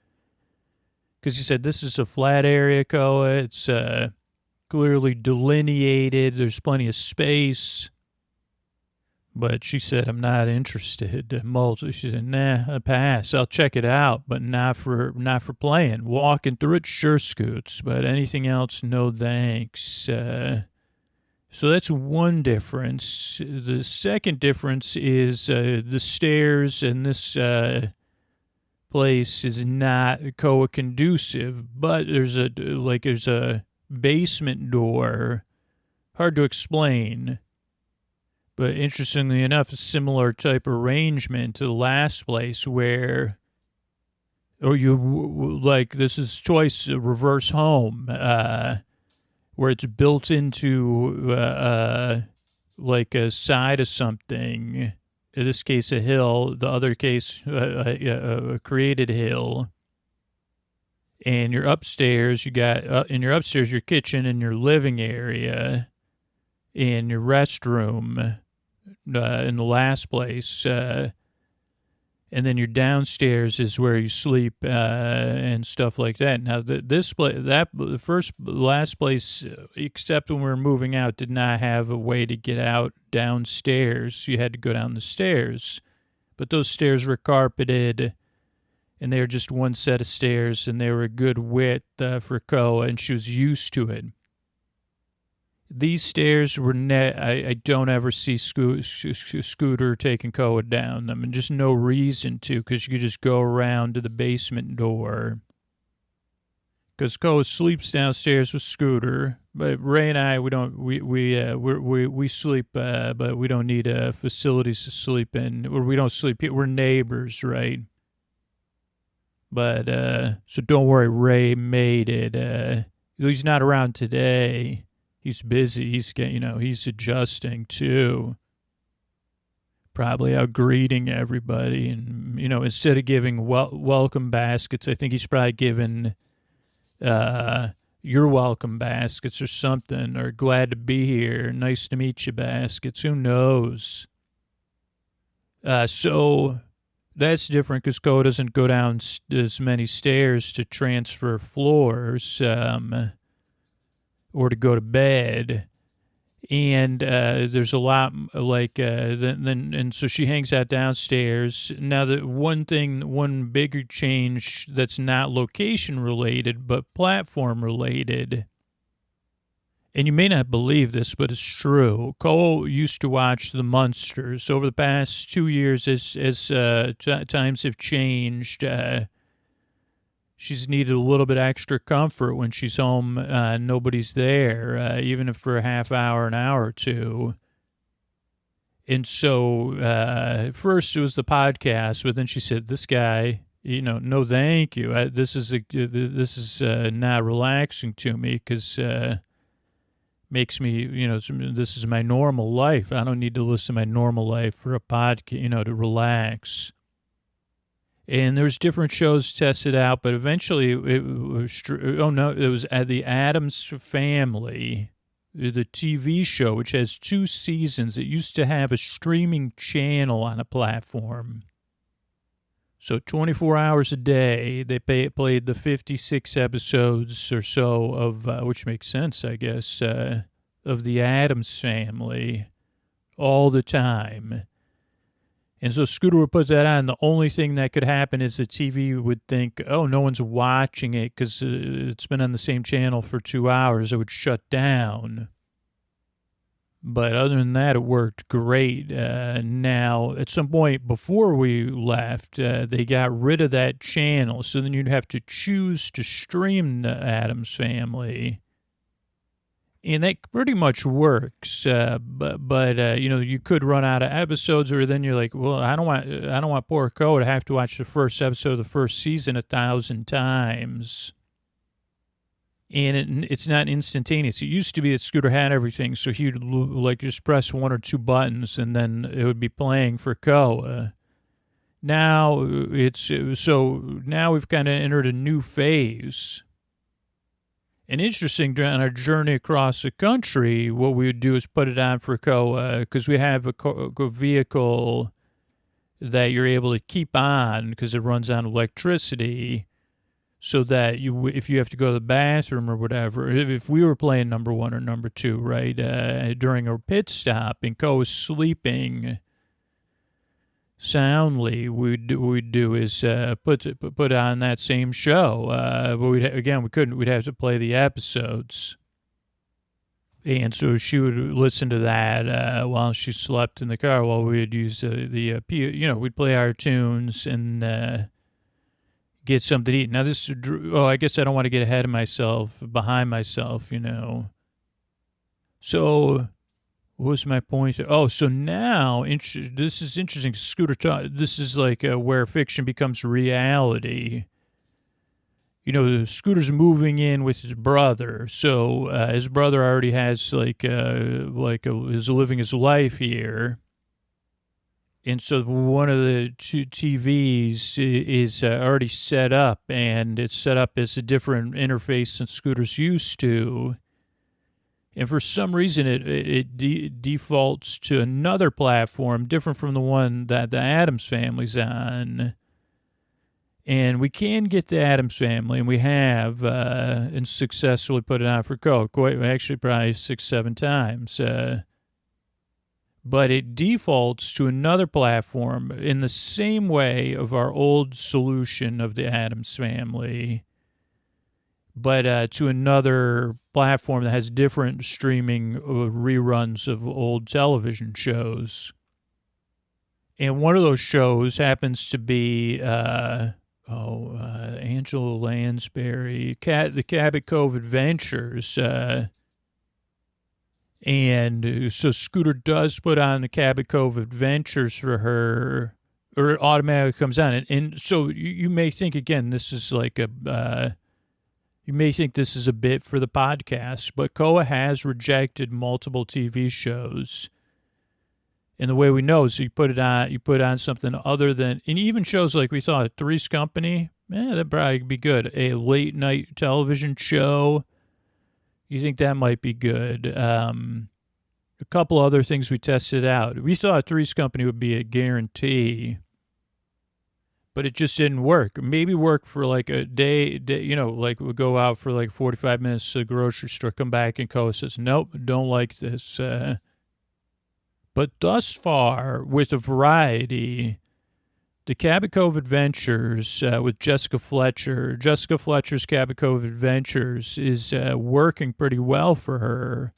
Speaker 2: he said, this is a flat area, Koa. It's... clearly delineated. There's plenty of space. But she said, I'm not interested. She said, nah, I pass. I'll check it out, but not for playing. Walking through it, sure, Scoots. But anything else, no thanks. So that's one difference. The second difference is the stairs in this place is not COA conducive, but there's a basement door. Hard to explain. But interestingly enough, a similar type arrangement to the last place where, this is choice reverse home, where it's built into like a side of something. In this case, a hill. The other case, a created hill. And you're upstairs. You got in your upstairs your kitchen and your living area, and your restroom. In the last place, and then your downstairs is where you sleep and stuff like that. Now, the last place, except when we were moving out, did not have a way to get out downstairs. You had to go down the stairs, but those stairs were carpeted, and they were just one set of stairs, and they were a good width for Koa, and she was used to it. These stairs were I don't ever see Scooter taking Koa down them, and just no reason to, because you could just go around to the basement door. Because Koa sleeps downstairs with Scooter, but Ray and I, we sleep, but we don't need facilities to sleep in, or we don't sleep here. We're neighbors, right? But so don't worry, Ray made it. He's not around today. He's busy. He's adjusting too. Probably out greeting everybody. And, instead of giving welcome baskets, I think he's probably giving you're welcome baskets or something, or glad to be here, nice to meet you baskets. Who knows? So that's different because Koa doesn't go down as many stairs to transfer floors. Or to go to bed, and there's a lot and so she hangs out downstairs. Now, one bigger change that's not location related but platform related, and you may not believe this, but it's true. Cole used to watch the Munsters. Over the past 2 years, as times have changed, she's needed a little bit extra comfort when she's home. Nobody's there, even if for a half hour, an hour or two. And so first it was the podcast, but then she said, "This guy, no, thank you. This is not relaxing to me because makes me, this is my normal life. I don't need to listen to my normal life for a podcast, to relax." And there's different shows tested out, but eventually it was The Addams Family, the TV show, which has 2 seasons. It used to have a streaming channel on a platform. So 24 hours a day, they played the 56 episodes or so of, which makes sense, I guess, of The Addams Family all the time. And so Scooter would put that on. The only thing that could happen is the TV would think, oh, no one's watching it because it's been on the same channel for 2 hours. It would shut down. But other than that, it worked great. Now, at some point before we left, they got rid of that channel. So then you'd have to choose to stream the Addams Family. And that pretty much works, but you could run out of episodes, or then you're like, well, I don't want poor Koa to have to watch the first episode of the first season 1,000 times. And it's not instantaneous. It used to be that Scooter had everything, so he'd just press 1 or 2 buttons, and then it would be playing for Koa. Now now we've kind of entered a new phase. And interesting, on our journey across the country, what we would do is put it on for Koa, because we have a vehicle that you're able to keep on because it runs on electricity, so that if you have to go to the bathroom or whatever, if we were playing number 1 or number 2, right, during a pit stop and Koa's sleeping soundly, we'd do is put on that same show. But we'd have to play the episodes. And so she would listen to that while she slept in the car while we'd use we'd play our tunes and get something to eat. Now this, I guess I don't want to get ahead of myself, behind myself, So what was my point? Oh, so now, this is interesting. Scooter talk. This is like where fiction becomes reality. Scooter's moving in with his brother. So his brother already has is living his life here. And so one of the two TVs is already set up, and it's set up as a different interface than Scooter's used to. And for some reason, it defaults to another platform different from the one that the Addams Family's on. And we can get the Addams Family, and we have, and successfully put it on for Coke. Actually, probably 6-7 times. But it defaults to another platform in the same way of our old solution of the Addams Family, but to another platform that has different streaming reruns of old television shows. And one of those shows happens to be... Angela Lansbury, the Cabot Cove Adventures. And so Scooter does put on the Cabot Cove Adventures for her, or it automatically comes on. And so you may think, again, this is like you may think this is a bit for the podcast, but Koa has rejected multiple TV shows. And the way we know is you put on something other than, and even shows like we thought, Three's Company, that'd probably be good. A late night television show, you think that might be good. A couple other things we tested out. We thought Three's Company would be a guarantee, but it just didn't work. Maybe work for like a day, like we'll go out for like 45 minutes to the grocery store, come back, and Koa says, nope, don't like this. But thus far, with a variety, the Cabot Cove Adventures with Jessica Fletcher's Cabot Cove Adventures is working pretty well for her.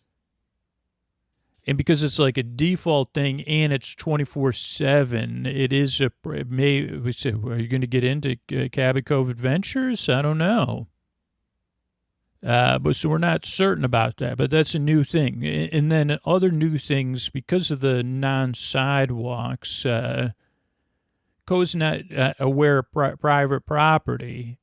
Speaker 2: And because it's like a default thing and it's 24/7, it is we say, well, are you going to get into Cabot Cove Adventures? I don't know. But so we're not certain about that, but that's a new thing. And then other new things, because of the non-sidewalks, Ko's not aware of private property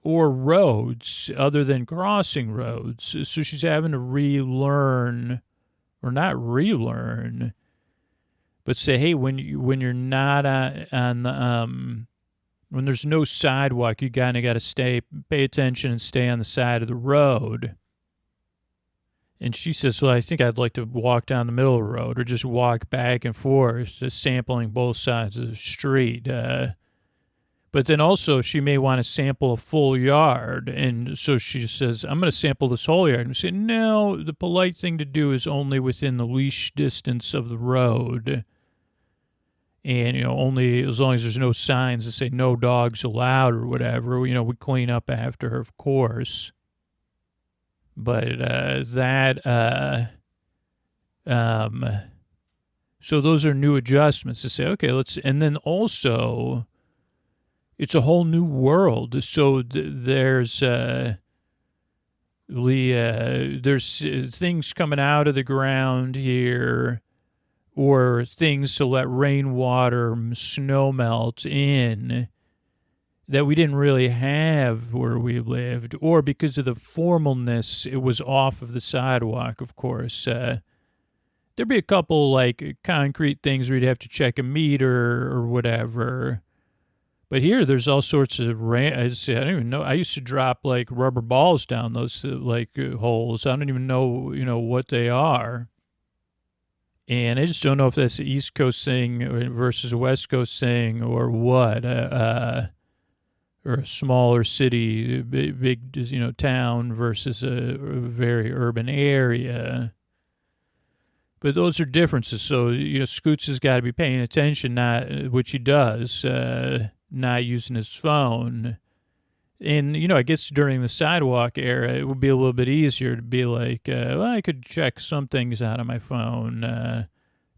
Speaker 2: or roads other than crossing roads. So she's having to relearn, or not relearn, but say, hey, when you're not on the when there's no sidewalk, you kind of got to pay attention and stay on the side of the road. And she says, well, I think I'd like to walk down the middle of the road or just walk back and forth, just sampling both sides of the street. But then also she may want to sample a full yard. And so she says, I'm going to sample this whole yard. And we say, no, the polite thing to do is only within the leash distance of the road. And, only as long as there's no signs that say no dogs allowed or whatever, we clean up after her, of course. But so those are new adjustments to say, okay, and then also it's a whole new world. So there's things coming out of the ground here, or things to let rainwater, snow melt in that we didn't really have where we lived, or because of the formalness, it was off of the sidewalk, of course. There'd be a couple, like, concrete things where you'd have to check a meter or whatever. But here, there's all sorts of I don't even know. I used to drop, like, rubber balls down those, holes. I don't even know, what they are. And I just don't know if that's the East Coast thing versus a West Coast thing or what. Or a smaller city, big town versus a very urban area. But those are differences. So, Scoots has got to be paying attention, which he does, not using his phone. And, I guess during the sidewalk era, it would be a little bit easier to be like, well, I could check some things out on my phone.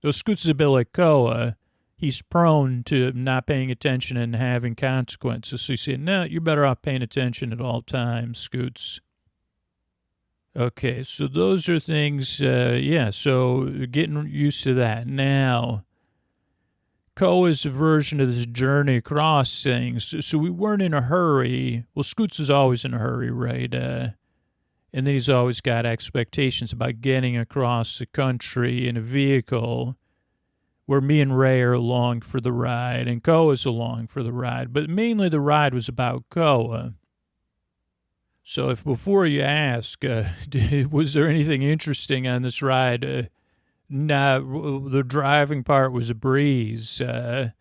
Speaker 2: Those Scoots is a bit like Koa. He's prone to not paying attention and having consequences. So you say, no, you're better off paying attention at all times, Scoots. Okay, so those are things, so getting used to that. Now, Koa's version of this journey across things, so we weren't in a hurry. Well, Scoots is always in a hurry, right? And then he's always got expectations about getting across the country in a vehicle, where me and Ray are along for the ride, and Koa's along for the ride. But mainly the ride was about Koa. So if before you ask, was there anything interesting on this ride? Nah, the driving part was a breeze. But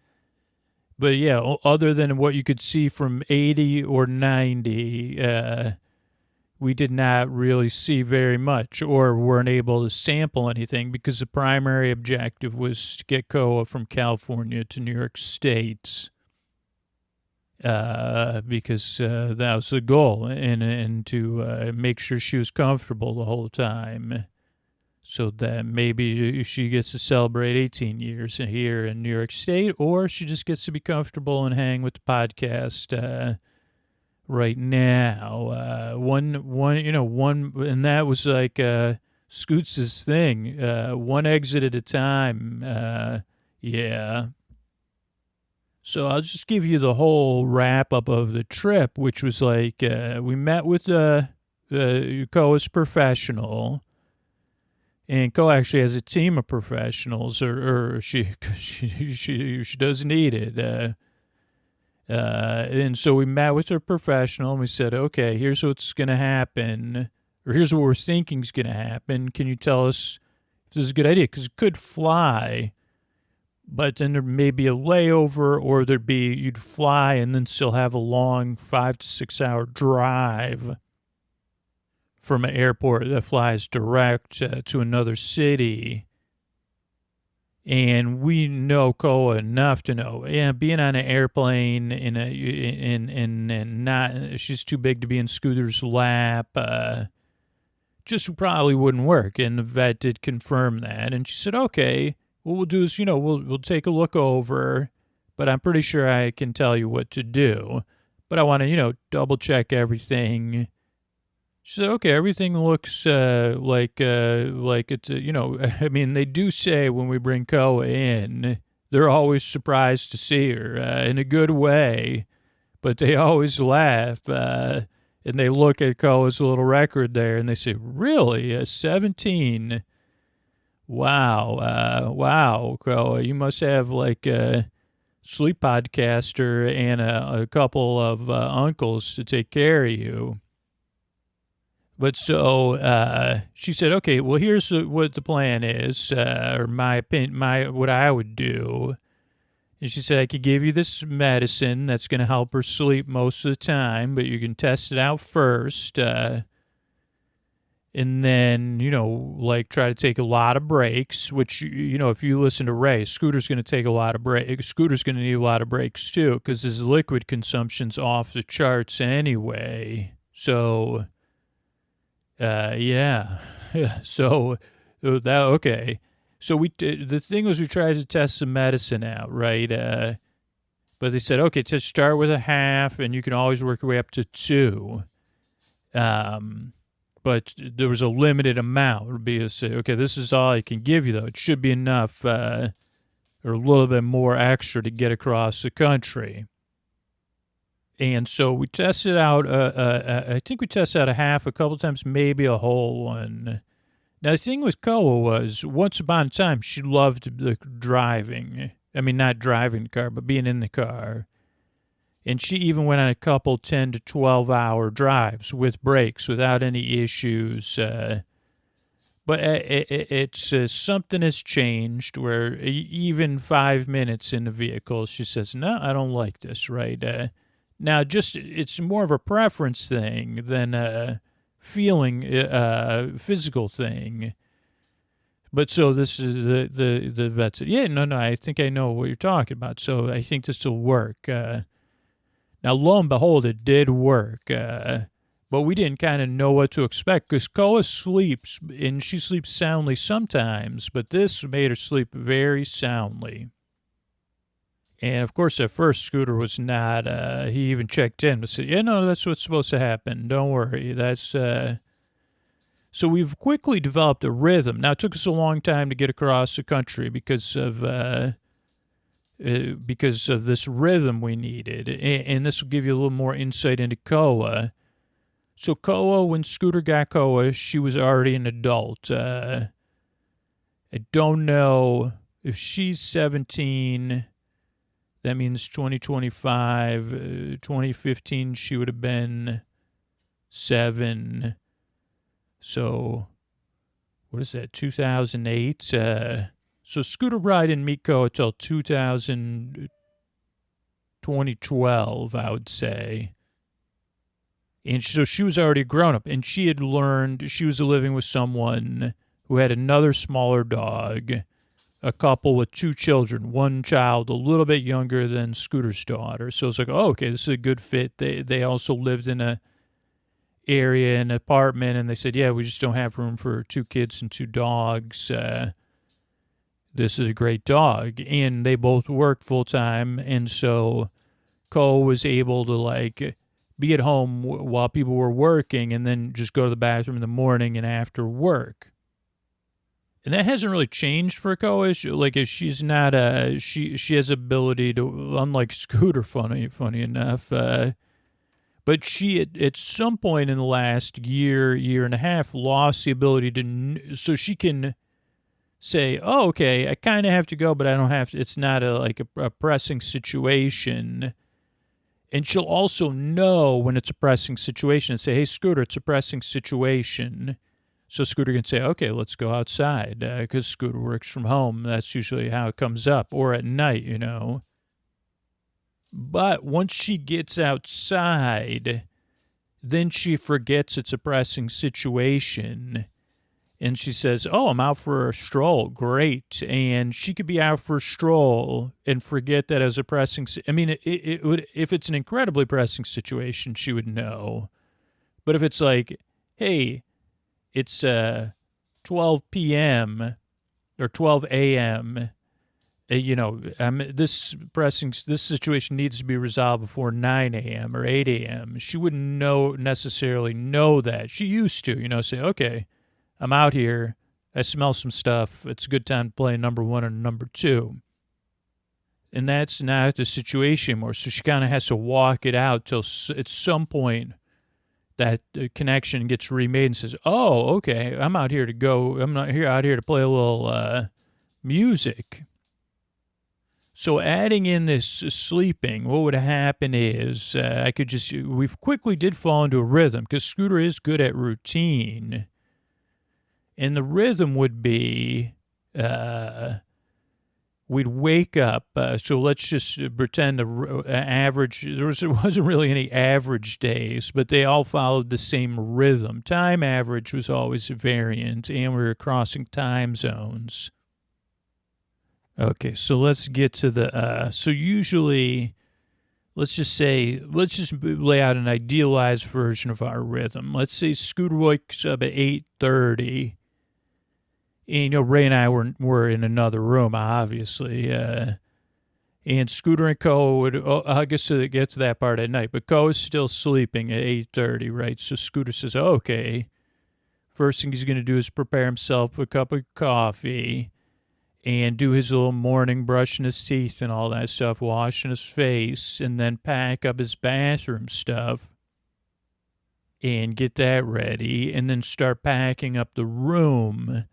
Speaker 2: yeah, other than what you could see from 80 or 90, we did not really see very much or weren't able to sample anything because the primary objective was to get Koa from California to New York State. Because that was the goal, and to make sure she was comfortable the whole time, so that maybe she gets to celebrate 18 years here in New York State, or she just gets to be comfortable and hang with the podcast right now. One, and that was like Scoots' thing. One exit at a time. Yeah. So I'll just give you the whole wrap-up of the trip, which was like we met with Koa's professional, and Koa actually has a team of professionals, or she does need it. And so we met with her professional, and we said, okay, here's what's going to happen, or here's what we're thinking is going to happen. Can you tell us if this is a good idea? Because it could fly. But then there may be a layover, or you'd fly and then still have a long 5 to 6 hour drive from an airport that flies direct to another city. And we know Koa enough to know, being on an airplane and not, she's too big to be in Scooter's lap, just probably wouldn't work. And the vet did confirm that. And she said, okay. What we'll do is, we'll take a look over, but I'm pretty sure I can tell you what to do. But I want to, double check everything. She said, okay, everything looks like it's, I mean, they do say when we bring Koa in, they're always surprised to see her in a good way, but they always laugh. And they look at Koa's little record there and they say, really, 17? Wow, Koa, you must have like a sleep podcaster and a couple of uncles to take care of you. But so she said, okay, well, here's what the plan is, or my opinion, what I would do. And she said, I could give you this medicine that's going to help her sleep most of the time, but you can test it out first. And then, try to take a lot of breaks, which, if you listen to Ray, Scooter's going to take a lot of breaks. Scooter's going to need a lot of breaks, too, because his liquid consumption's off the charts anyway. So, yeah. So, okay. So, the thing was we tried to test the medicine out, right? But they said, okay, just start with a half, and you can always work your way up to 2. But there was a limited amount. It would be okay, this is all I can give you, though. It should be enough or a little bit more extra to get across the country. And so we tested out, I think we tested out a half a couple times, maybe a whole one. Now, the thing with Koa was, once upon a time, she loved the driving. I mean, not driving the car, but being in the car. And she even went on a couple 10 to 12-hour drives with breaks without any issues. But it's something has changed where even 5 minutes in the vehicle, she says, no, I don't like this, right? Now, it's more of a preference thing than a feeling, physical thing. But so this is the vet said, yeah, no, I think I know what you're talking about. So I think this will work. Now, lo and behold, it did work. But we didn't kind of know what to expect because Koa sleeps, and she sleeps soundly sometimes, but this made her sleep very soundly. And, of course, at first, Scooter was not, he even checked in and said, yeah, no, that's what's supposed to happen. Don't worry. That's, so we've quickly developed a rhythm. Now, it took us a long time to get across the country because of this rhythm we needed. And this will give you a little more insight into Koa. So Koa, when Scooter got Koa, she was already an adult. I don't know if she's 17. That means 2025, 2015, she would have been 7. So, what is that, 2008? So Scooter Ride didn't meet Koa until 2012, I would say. And so she was already grown up, and she had learned, she was living with someone who had another smaller dog, a couple with 2 children, one child a little bit younger than Scooter's daughter. So it's like, oh, okay, this is a good fit. They also lived in a area, an apartment, and they said, yeah, we just don't have room for 2 kids and 2 dogs. This is a great dog. And they both worked full time, and so Cole was able to, like, be at home while people were working and then just go to the bathroom in the morning and after work. And that hasn't really changed for Koa. Like, if she's not she has ability to, unlike Scooter, funny enough. But she at some point in the last year and a half lost the ability to, so she can say, oh, okay, I kind of have to go, but I don't have to. It's not a pressing situation. And she'll also know when it's a pressing situation and say, hey, Scooter, it's a pressing situation. So Scooter can say, okay, let's go outside, because Scooter works from home. That's usually how it comes up, or at night, you know. But once she gets outside, then she forgets it's a pressing situation. And she says, oh, I'm out for a stroll. Great. And she could be out for a stroll and forget that as a pressing. I mean, it would, if it's an incredibly pressing situation, she would know. But if it's like, hey, it's 12 p.m. or 12 a.m., you know, this situation needs to be resolved before 9 a.m. or 8 a.m. She wouldn't necessarily know that. She used to, you know, say, okay, I'm out here. I smell some stuff. It's a good time to play number 1 or number 2. And that's not the situation anymore. So she kind of has to walk it out till at some point that connection gets remade and says, oh, okay, I'm out here to go. I'm not out here to play a little music. So adding in this sleeping, what would happen is we quickly did fall into a rhythm because Scooter is good at routine. And the rhythm would be, we'd wake up. So let's just pretend average. There wasn't really any average days, but they all followed the same rhythm. Time average was always a variant, and we were crossing time zones. Okay, so let's get to the. So usually, let's just lay out an idealized version of our rhythm. Let's say Scooter wakes up at 8:30. And, you know, Ray and I were in another room, obviously. And Scooter and Ko would, I guess to get to that part at night. But Ko is still sleeping at 8:30, right? So Scooter says, okay. First thing he's going to do is prepare himself a cup of coffee and do his little morning brushing his teeth and all that stuff, washing his face, and then pack up his bathroom stuff and get that ready, and then start packing up the room.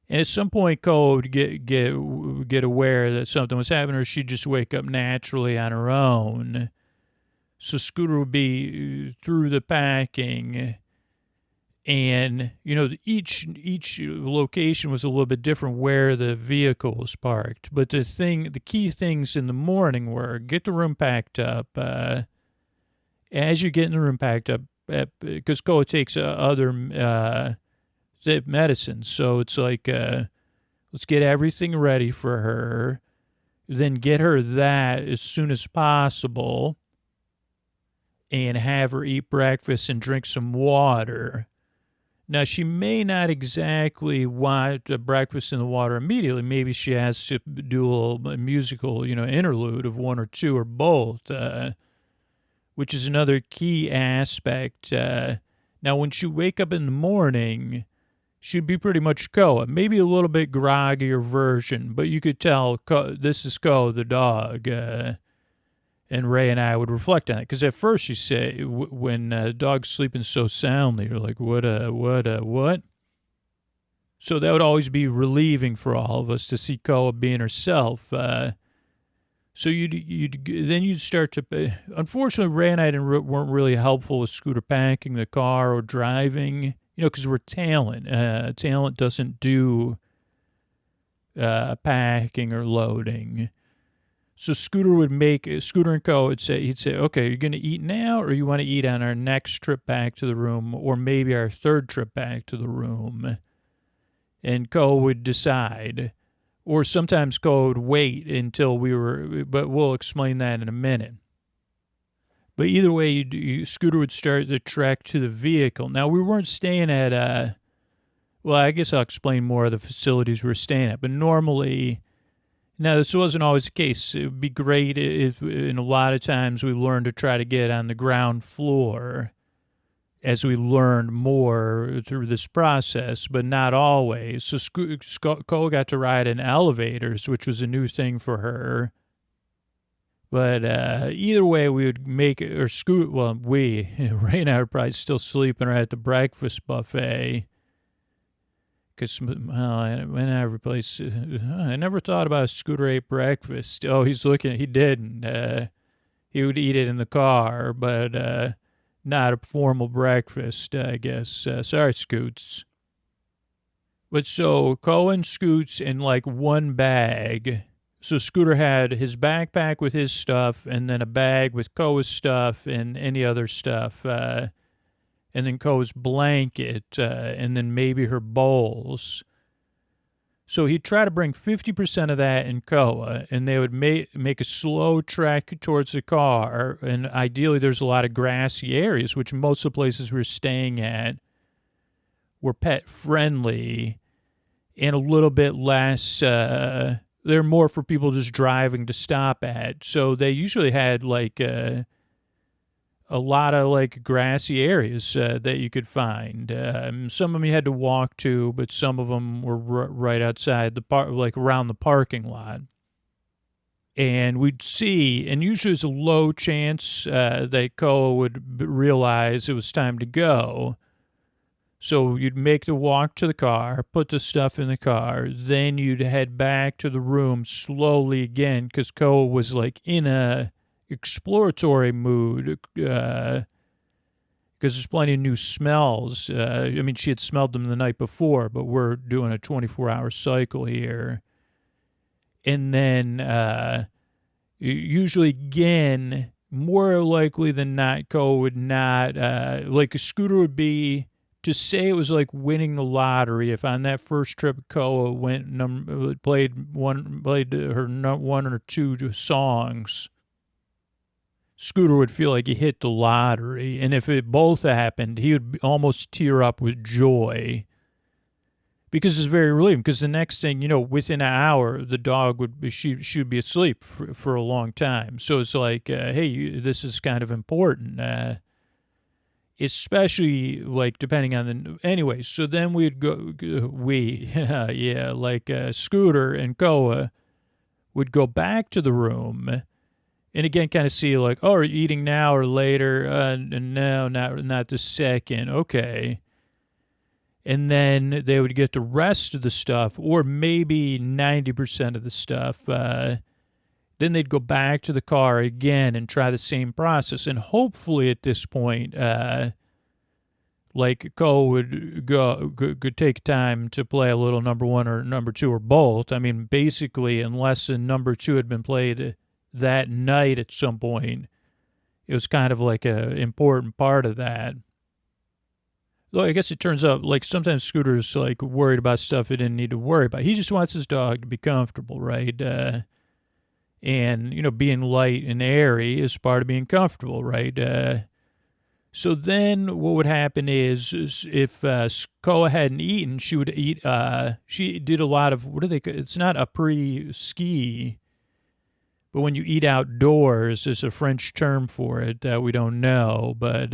Speaker 2: And at some point, Cole would get aware that something was happening, or she'd just wake up naturally on her own. So Scooter would be through the packing, and, you know, each location was a little bit different where the vehicle was parked. But the key things in the morning were get the room packed up. As you're getting the room packed up, because Cole takes other medicine, so it's like, let's get everything ready for her, then get her that as soon as possible, and have her eat breakfast and drink some water. Now, she may not exactly want breakfast in the water immediately. Maybe she has to do a little musical, interlude of one or two or both, which is another key aspect. Now, when she wake up in the morning, she'd be pretty much Koa, maybe a little bit groggier version, but you could tell this is Koa the dog. And Ray and I would reflect on it. Because at first you say, when the dog's sleeping so soundly, you're like, what? So that would always be relieving for all of us to see Koa being herself. So you'd start to, unfortunately, Ray and I weren't really helpful with Scooter packing the car or driving, because we're talent. Talent doesn't do packing or loading. So Scooter and Co. He'd say, okay, you're going to eat now, or you want to eat on our next trip back to the room, or maybe our third trip back to the room. And Co. would decide, or sometimes Co. would wait until but we'll explain that in a minute. But either way, Scooter would start the trek to the vehicle. Now, we weren't staying at, I guess I'll explain more of the facilities we were staying at, but normally... Now, this wasn't always the case. It would be great if, and a lot of times, we learned to try to get on the ground floor as we learned more through this process, but not always. So Cole got to ride in elevators, which was a new thing for her. But either way, we would make it, or Ray and I were probably still sleeping or at the breakfast buffet. Because I never thought about a Scooter ate breakfast. Oh, he didn't. He would eat it in the car, but not a formal breakfast, I guess. Sorry, Scoots. But so, Cohen Scoots in like one bag. So Scooter had his backpack with his stuff, and then a bag with Koa's stuff and any other stuff. And then Koa's blanket, and then maybe her bowls. So he'd try to bring 50% of that in Koa, and they would make a slow trek towards the car. And ideally, there's a lot of grassy areas, which most of the places we were staying at were pet-friendly and a little bit less... they're more for people just driving to stop at. So they usually had, like... a lot of like grassy areas that you could find. Some of them you had to walk to, but some of them were right outside the park, like around the parking lot. And we'd see, and usually there's a low chance that Koa would realize it was time to go. So you'd make the walk to the car, put the stuff in the car, then you'd head back to the room slowly again, because Koa was like in a exploratory mood, because there's plenty of new smells. She had smelled them the night before, but we're doing a 24-hour cycle here. And then usually again, more likely than not, Koa would not, like a Scooter would be, to say it was like winning the lottery. If on that first trip Koa played her one or two songs, Scooter would feel like he hit the lottery. And if it both happened, he would almost tear up with joy. Because it's very relieving. Because the next thing, within an hour, the dog she would be asleep for a long time. So it's like, hey, this is kind of important. Especially, like, depending on anyway, so then we'd Scooter and Koa would go back to the room. And again, kind of see like, oh, are you eating now or later? No, not the second. Okay. And then they would get the rest of the stuff, or maybe 90% of the stuff. Then they'd go back to the car again and try the same process. And hopefully at this point, like Cole could take time to play a little number one or number two or both. I mean, basically, unless the number two had been played that night at some point, it was kind of like a important part of that. Though I guess it turns out, like, sometimes Scooter's like worried about stuff he didn't need to worry about. He just wants his dog to be comfortable, right? And being light and airy is part of being comfortable, right? So then what would happen is if Koa hadn't eaten, she would eat. She did a lot of, what do they, it's not a pre-ski, but when you eat outdoors, there's a French term for it that we don't know. But,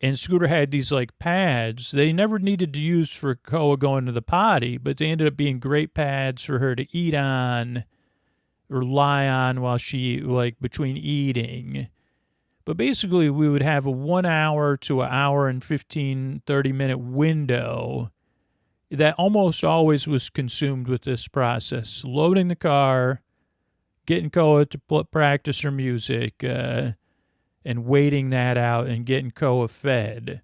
Speaker 2: and Scooter had these like pads they never needed to use for Koa going to the potty, but they ended up being great pads for her to eat on or lie on while she, like, between eating. But basically, we would have a 1 hour to an hour and 30-minute window that almost always was consumed with this process. Loading the car, getting Koa to practice her music, and waiting that out and getting Koa fed.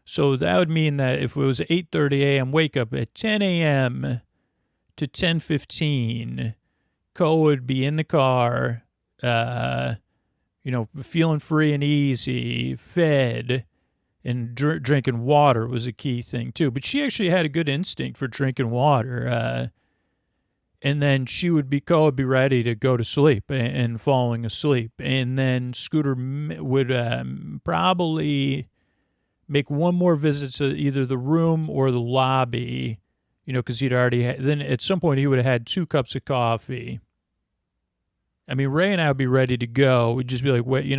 Speaker 2: So that would mean that if it was 8:30 a.m. wake up at 10 a.m. to 10:15, Koa would be in the car, feeling free and easy, fed, and drinking water was a key thing too. But she actually had a good instinct for drinking water. And then Koa would be ready to go to sleep and falling asleep. And then Scooter would probably make one more visit to either the room or the lobby, because he'd already then at some point he would have had 2 cups of coffee. I mean, Ray and I would be ready to go. We'd just be like, wait,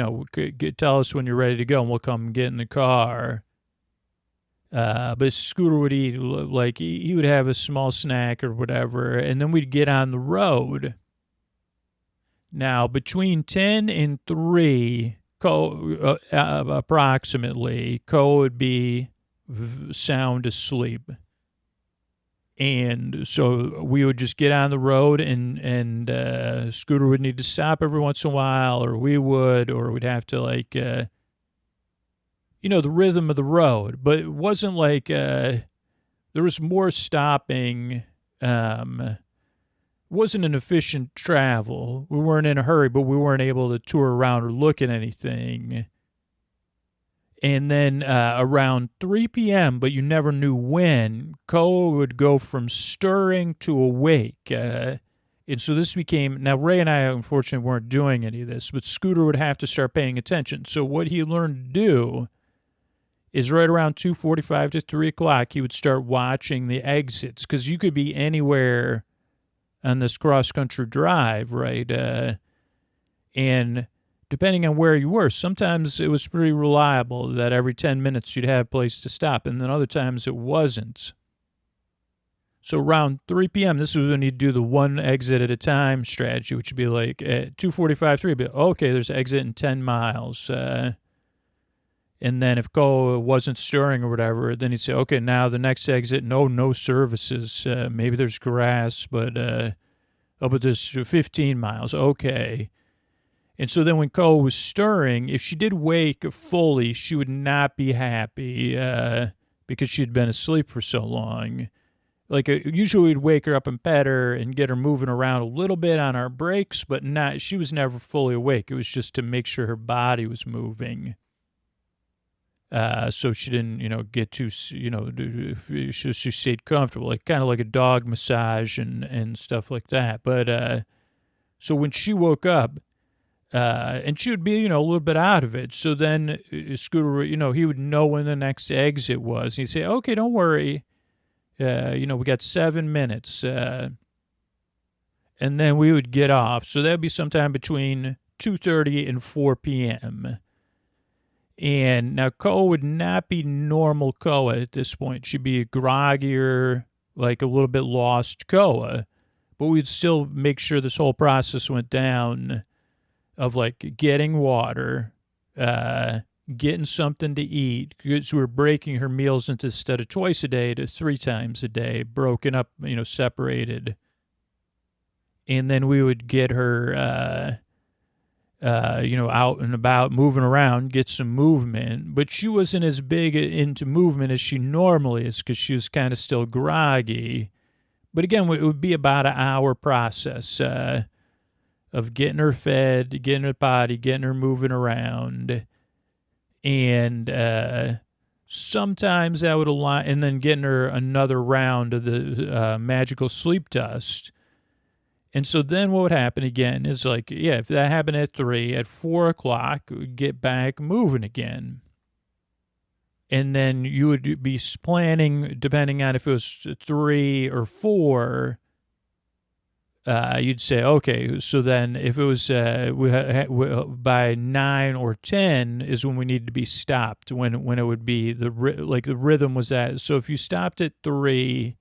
Speaker 2: tell us when you're ready to go and we'll come get in the car. But Scooter would eat, like, he would have a small snack or whatever, and then we'd get on the road. Now, between 10 and 3, approximately, Koa would be sound asleep. And so we would just get on the road, and Scooter would need to stop every once in a while, or we would, or we'd have to, like, the rhythm of the road. But it wasn't like there was more stopping. It wasn't an efficient travel. We weren't in a hurry, but we weren't able to tour around or look at anything. And then around 3 p.m., but you never knew when, Koa would go from stirring to awake. And so this became, now Ray and I unfortunately weren't doing any of this, but Scooter would have to start paying attention. So what he learned to do is right around 2:45 to 3 o'clock, he would start watching the exits, because you could be anywhere on this cross-country drive, right? And depending on where you were, sometimes it was pretty reliable that every 10 minutes you'd have a place to stop, and then other times it wasn't. So around 3 p.m., this is when you do the one exit at a time strategy, which would be like at 2:45, 3, but okay, there's an exit in 10 miles. And then if Koa wasn't stirring or whatever, then he'd say, okay, now the next exit, no services. Maybe there's grass, but there's 15 miles. Okay. And so then when Koa was stirring, if she did wake fully, she would not be happy because she'd been asleep for so long. Like, usually we'd wake her up and pet her and get her moving around a little bit on our breaks, but she was never fully awake. It was just to make sure her body was moving. So she didn't, get too, she stayed comfortable, like kind of like a dog massage and stuff like that. But so when she woke up, and she would be, a little bit out of it. So then Scooter, he would know when the next exit was. He'd say, okay, don't worry. We got 7 minutes. And then we would get off. So that'd be sometime between 2:30 and 4 p.m. And now Koa would not be normal Koa at this point. She'd be a groggier, like a little bit lost Koa. But we'd still make sure this whole process went down of like getting water, getting something to eat, because we were breaking her meals into, instead of twice a day, to 3 times a day, broken up, separated. And then we would get her, out and about, moving around, get some movement. But she wasn't as big into movement as she normally is, because she was kind of still groggy. But again, it would be about an hour process of getting her fed, getting her potty, getting her moving around. And sometimes that would align, and then getting her another round of the magical sleep dust. And so then what would happen again is like, yeah, if that happened at 3, at 4 o'clock, we'd get back moving again. And then you would be planning, depending on if it was 3 or 4, you'd say, okay, so then if it was by 9 or 10 is when we needed to be stopped, when it would be the rhythm was that. So if you stopped at 3,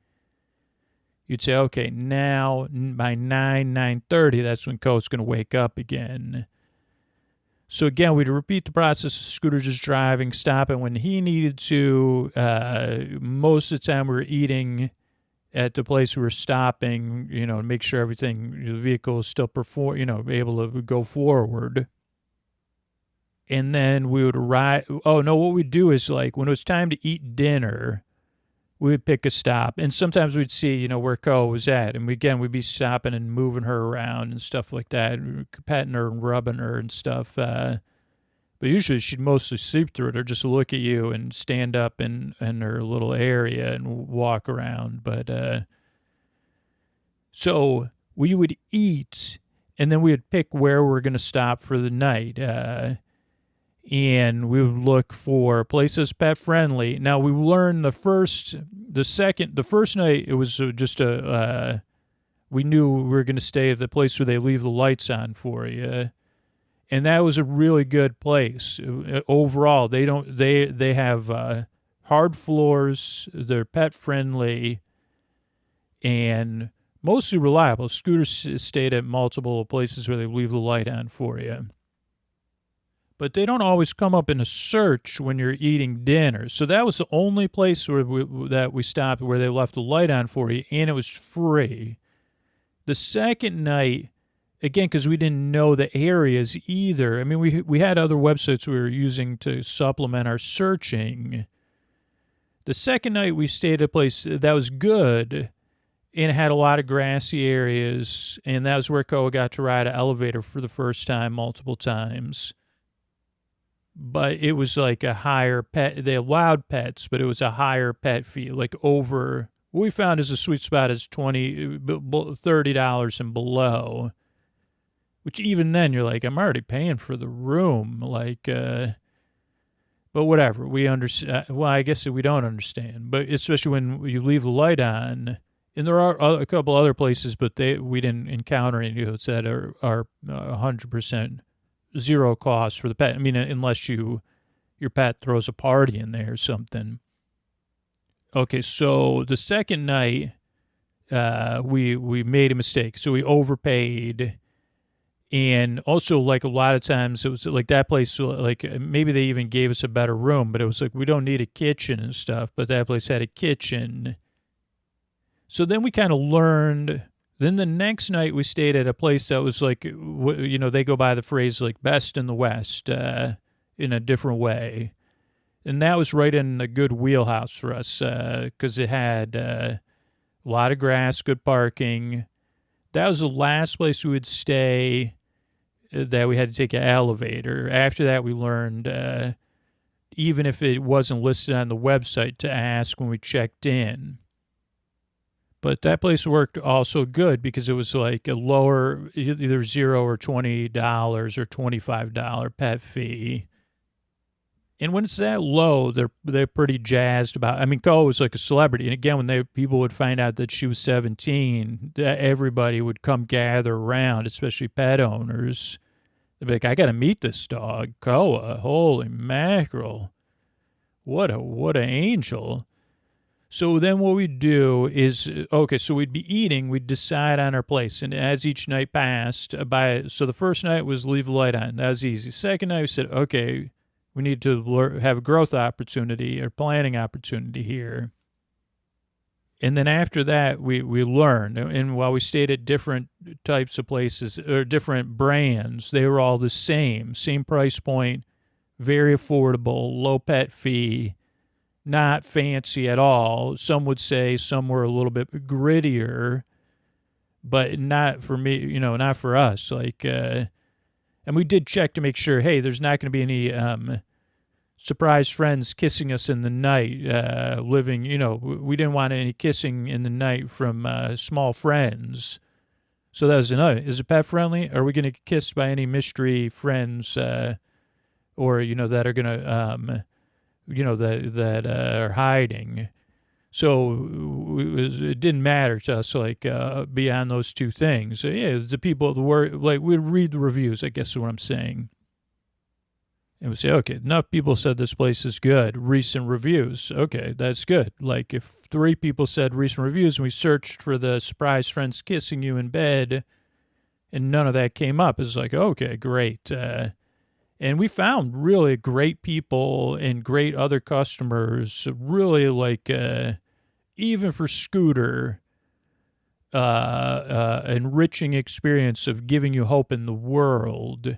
Speaker 2: you'd say, okay, now by 9:30, that's when Co's going to wake up again. So again, we'd repeat the process of Scooter just driving, stopping when he needed to. Most of the time we were eating at the place we were stopping, to make sure everything, the vehicle is still able to go forward. And then we would arrive. Oh, no, what we'd do is like when it was time to eat dinner, we would pick a stop. And sometimes we'd see, where Co was at. And we'd be stopping and moving her around and stuff like that, petting her and rubbing her and stuff. But usually she'd mostly sleep through it or just look at you and stand up in her little area and walk around. But so we would eat, and then we would pick where we're going to stop for the night. And we would look for places pet friendly. Now we learned the first night it was just we knew we were going to stay at the place where they leave the lights on for you. And that was a really good place. Overall, they have hard floors, they're pet friendly, and mostly reliable. Scooters stayed at multiple places where they leave the light on for you. But they don't always come up in a search when you're eating dinner. So that was the only place that we stopped where they left the light on for you, and it was free. The second night, again, because we didn't know the areas either. I mean, we had other websites we were using to supplement our searching. The second night we stayed at a place that was good and had a lot of grassy areas, and that was where Koa got to ride an elevator for the first time multiple times. But it was like a higher pet. They allowed pets, but it was a higher pet fee, like over. What we found is a sweet spot is $30 and below, which even then you're like, I'm already paying for the room. Like, but whatever. We understand. Well, I guess we don't understand, but especially when you leave the light on. And there are a couple other places, but we didn't encounter any that are 100%. Zero cost for the pet. I mean, unless your pet throws a party in there or something. Okay, so the second night, we made a mistake. So we overpaid. And also, like, a lot of times, it was like that place, like, maybe they even gave us a better room, but it was like, we don't need a kitchen and stuff, but that place had a kitchen. So then we kind of learned. Then the next night we stayed at a place that was like, they go by the phrase like best in the West in a different way. And that was right in a good wheelhouse for us because it had a lot of grass, good parking. That was the last place we would stay that we had to take an elevator. After that, we learned, even if it wasn't listed on the website, to ask when we checked in. But that place worked also good because it was like a lower, either $0 or $20 or $25 pet fee. And when it's that low, they're pretty jazzed about. I mean, Ko was like a celebrity, and again, when people would find out that she was 17, everybody would come gather around, especially pet owners. They'd be like, "I got to meet this dog, Koa. Holy mackerel! What an angel!" So then what we'd do is, okay, so we'd be eating, we'd decide on our place. And as each night passed, so the first night was leave the light on. That was easy. Second night we said, okay, we need to have a growth opportunity or planning opportunity here. And then after that, we learned. And while we stayed at different types of places or different brands, they were all the same price point, very affordable, low pet fee. Not fancy at all. Some would say some were a little bit grittier, but not for me, not for us. Like, and we did check to make sure, hey, there's not going to be any surprise friends kissing us in the night, we didn't want any kissing in the night from small friends. So that was another. Is it pet friendly? Are we going to get kissed by any mystery friends, or that are going to, that are hiding? So it didn't matter to us, like, beyond those two things. Yeah, the people were like, we'd read the reviews, I guess is what I'm saying. And we say, okay, enough people said this place is good. Recent reviews. Okay, that's good. Like, if 3 people said recent reviews and we searched for the surprise friends kissing you in bed and none of that came up, it's like, okay, great. And we found really great people and great other customers, really like, even for Scooter, enriching experience of giving you hope in the world.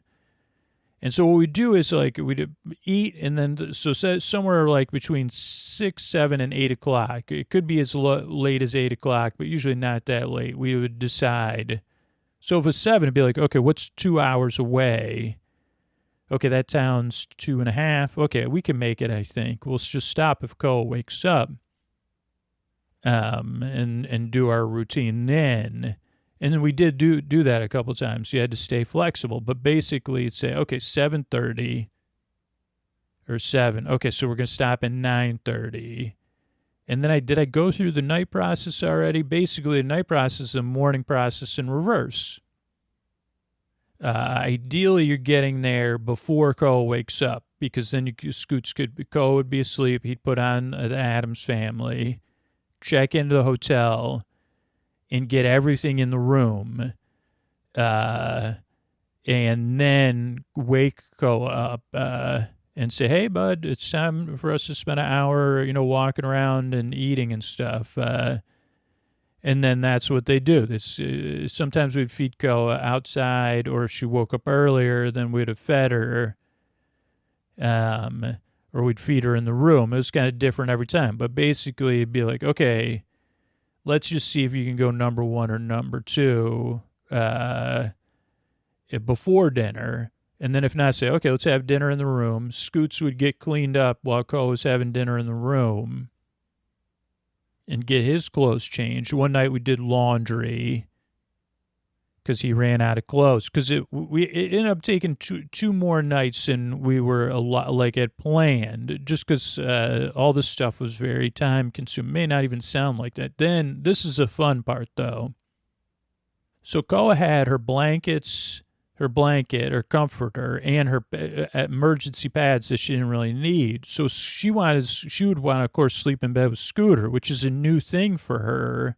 Speaker 2: And so what we do is, like, we'd eat, and then so somewhere like between 6, 7, and 8 o'clock. It could be as late as 8 o'clock, but usually not that late. We would decide. So if it's 7, it'd be like, okay, what's 2 hours away? Okay, that town's 2.5. Okay, we can make it, I think. We'll just stop if Cole wakes up, and do our routine then. And then we did do that a couple times. You had to stay flexible. But basically, you'd say, okay, 7:30 or 7. Okay, so we're going to stop at 9:30. And then did I go through the night process already? Basically, the night process is a morning process in reverse. Ideally, you're getting there before Cole wakes up, because then Cole would be asleep. He'd put on the Addams Family, check into the hotel, and get everything in the room, and then wake Cole up and say, hey, bud, it's time for us to spend an hour, walking around and eating and stuff. And then that's what they do. Sometimes we'd feed Cole outside, or if she woke up earlier, then we'd have fed her, or we'd feed her in the room. It was kind of different every time. But basically, it'd be like, okay, let's just see if you can go number 1 or number 2 before dinner. And then if not, say, okay, let's have dinner in the room. Scoots would get cleaned up while Cole was having dinner in the room and get his clothes changed. One night we did laundry because he ran out of clothes. Because it ended up taking two more nights than we were had planned, just because all this stuff was very time consuming. May not even sound like that. Then this is a fun part, though. So Koa had her blankets, her blanket, her comforter, and her emergency pads that she didn't really need. So she would want to, of course, sleep in bed with Scooter, which is a new thing for her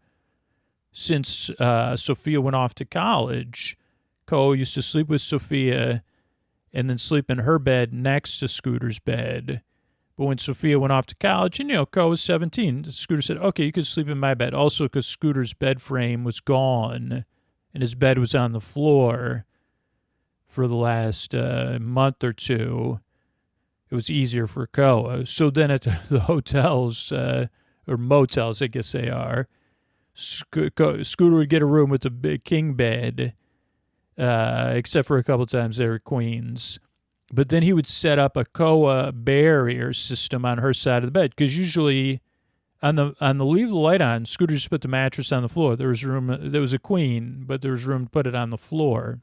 Speaker 2: since Sophia went off to college. Koa used to sleep with Sophia and then sleep in her bed next to Scooter's bed. But when Sophia went off to college, and, Koa was 17, Scooter said, okay, you can sleep in my bed. Also because Scooter's bed frame was gone and his bed was on the floor for the last month or two. It was easier for Koa. So then at the hotels, or motels, I guess they are, Scooter would get a room with a big king bed, except for a couple times they were queens. But then he would set up a Koa barrier system on her side of the bed, because usually on the leave the light on, Scooter just put the mattress on the floor. There was a queen, but there was room to put it on the floor.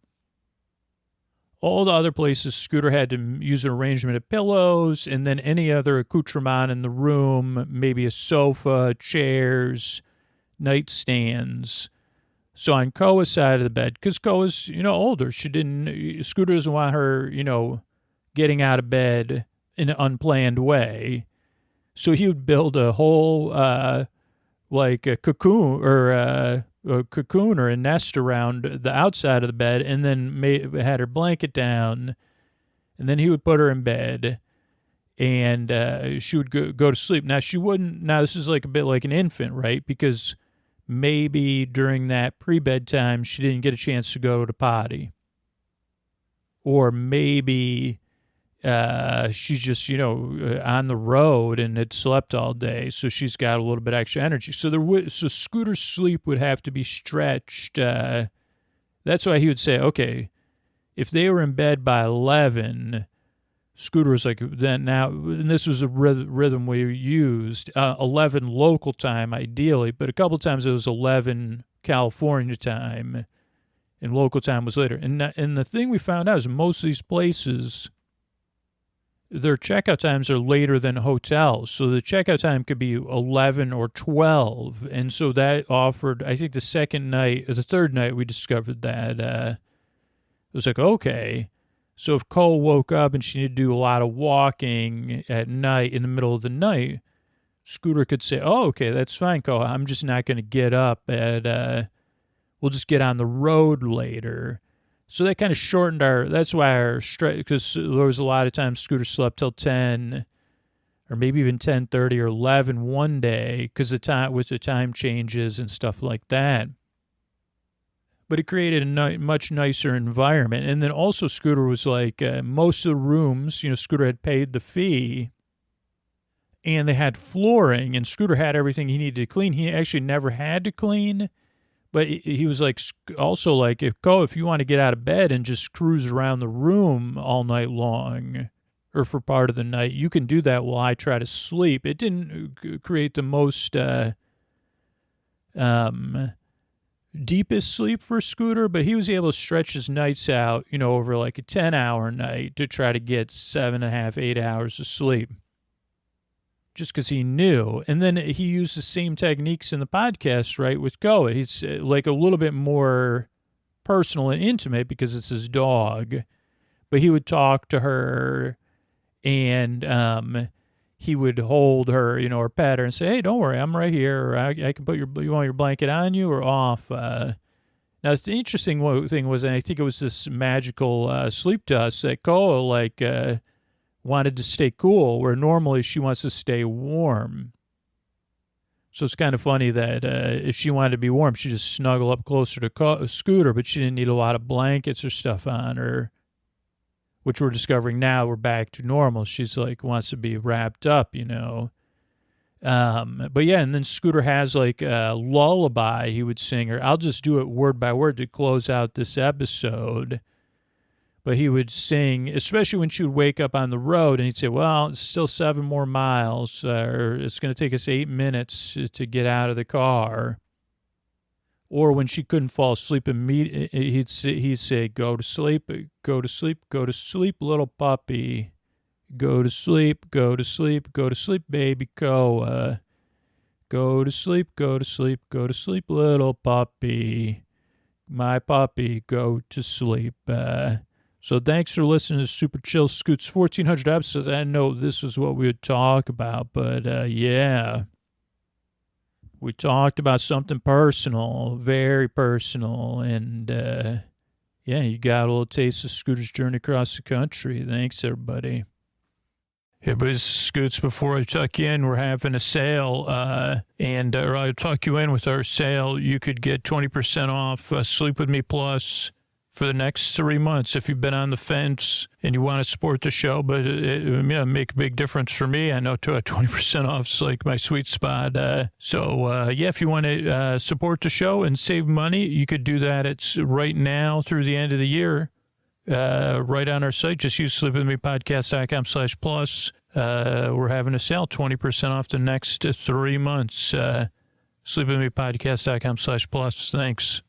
Speaker 2: All the other places, Scooter had to use an arrangement of pillows and then any other accoutrement in the room, maybe a sofa, chairs, nightstands. So on Koa's side of the bed, because Koa's, older, Scooter doesn't want her, getting out of bed in an unplanned way. So he would build a whole, a cocoon or a nest around the outside of the bed, and then had her blanket down, and then he would put her in bed, and she would go to sleep. Now this is like a bit like an infant, right? Because maybe during that pre-bedtime, she didn't get a chance to go to the potty. Or maybe she's just, on the road and had slept all day, so she's got a little bit extra energy. So Scooter's sleep would have to be stretched. That's why he would say, okay, if they were in bed by 11, Scooter was like, then now, and this was a rhythm we used, 11 local time ideally, but a couple times it was 11 California time. and local time was later. And the thing we found out is most of these places, their checkout times are later than hotels. So the checkout time could be 11 or 12. And so that offered, I think the third night we discovered that it was like, okay. So if Cole woke up and she needed to do a lot of walking at night in the middle of the night, Scooter could say, oh, okay, that's fine, Cole. I'm just not going to get up we'll just get on the road later. So that kind of shortened that's why our stress, because there was a lot of times Scooter slept till 10 or maybe even 10:30 or 11 one day because with the time changes and stuff like that. But it created a much nicer environment. And then also Scooter was like, most of the rooms, Scooter had paid the fee and they had flooring and Scooter had everything he needed to clean. He actually never had to clean. But he was like, also like, if you want to get out of bed and just cruise around the room all night long or for part of the night, you can do that while I try to sleep. It didn't create the most deepest sleep for Scooter, but he was able to stretch his nights out, over like a 10-hour night to try to get 7.5, 8 hours of sleep. Just because he knew. And then he used the same techniques in the podcast, right, with Goa. He's like a little bit more personal and intimate because it's his dog. But he would talk to her and he would hold her, or pet her and say, hey, don't worry, I'm right here. Or I can you want your blanket on you or off? Now, the interesting thing was, and I think it was this magical sleep dust that Goa, wanted to stay cool, where normally she wants to stay warm. So it's kind of funny that if she wanted to be warm, she'd just snuggle up closer to Scooter, but she didn't need a lot of blankets or stuff on her, which we're discovering now we're back to normal. She's like, wants to be wrapped up, But yeah, and then Scooter has like a lullaby he would sing her. I'll just do it word by word to close out this episode. But he would sing, especially when she would wake up on the road, and he'd say, well, it's still 7 more miles, or it's going to take us 8 minutes to get out of the car. Or when she couldn't fall asleep immediately, he'd say, go to sleep, go to sleep, go to sleep, little puppy. Go to sleep, go to sleep, go to sleep, baby Koa. Go to sleep, go to sleep, go to sleep, little puppy. My puppy, go to sleep. So thanks for listening to Superchill Scoots, 1,400 episodes. I didn't know this was what we would talk about, but yeah. We talked about something personal, very personal, and yeah, you got a little taste of Scooter's journey across the country. Thanks, everybody. Hey, boys, Scoots, before I tuck you in, we're having a sale, and I'll tuck you in with our sale. You could get 20% off Sleep With Me Plus for the next 3 months if you've been on the fence and you want to support the show, but it make a big difference for me. I know 20% off is like my sweet spot. So yeah, if you want to support the show and save money, you could do that. It's right now through the end of the year, right on our site. Just use sleepwithmepodcast.com/plus. We're having a sale, 20% off the next 3 months. Sleepwithmepodcast.com/plus. Thanks.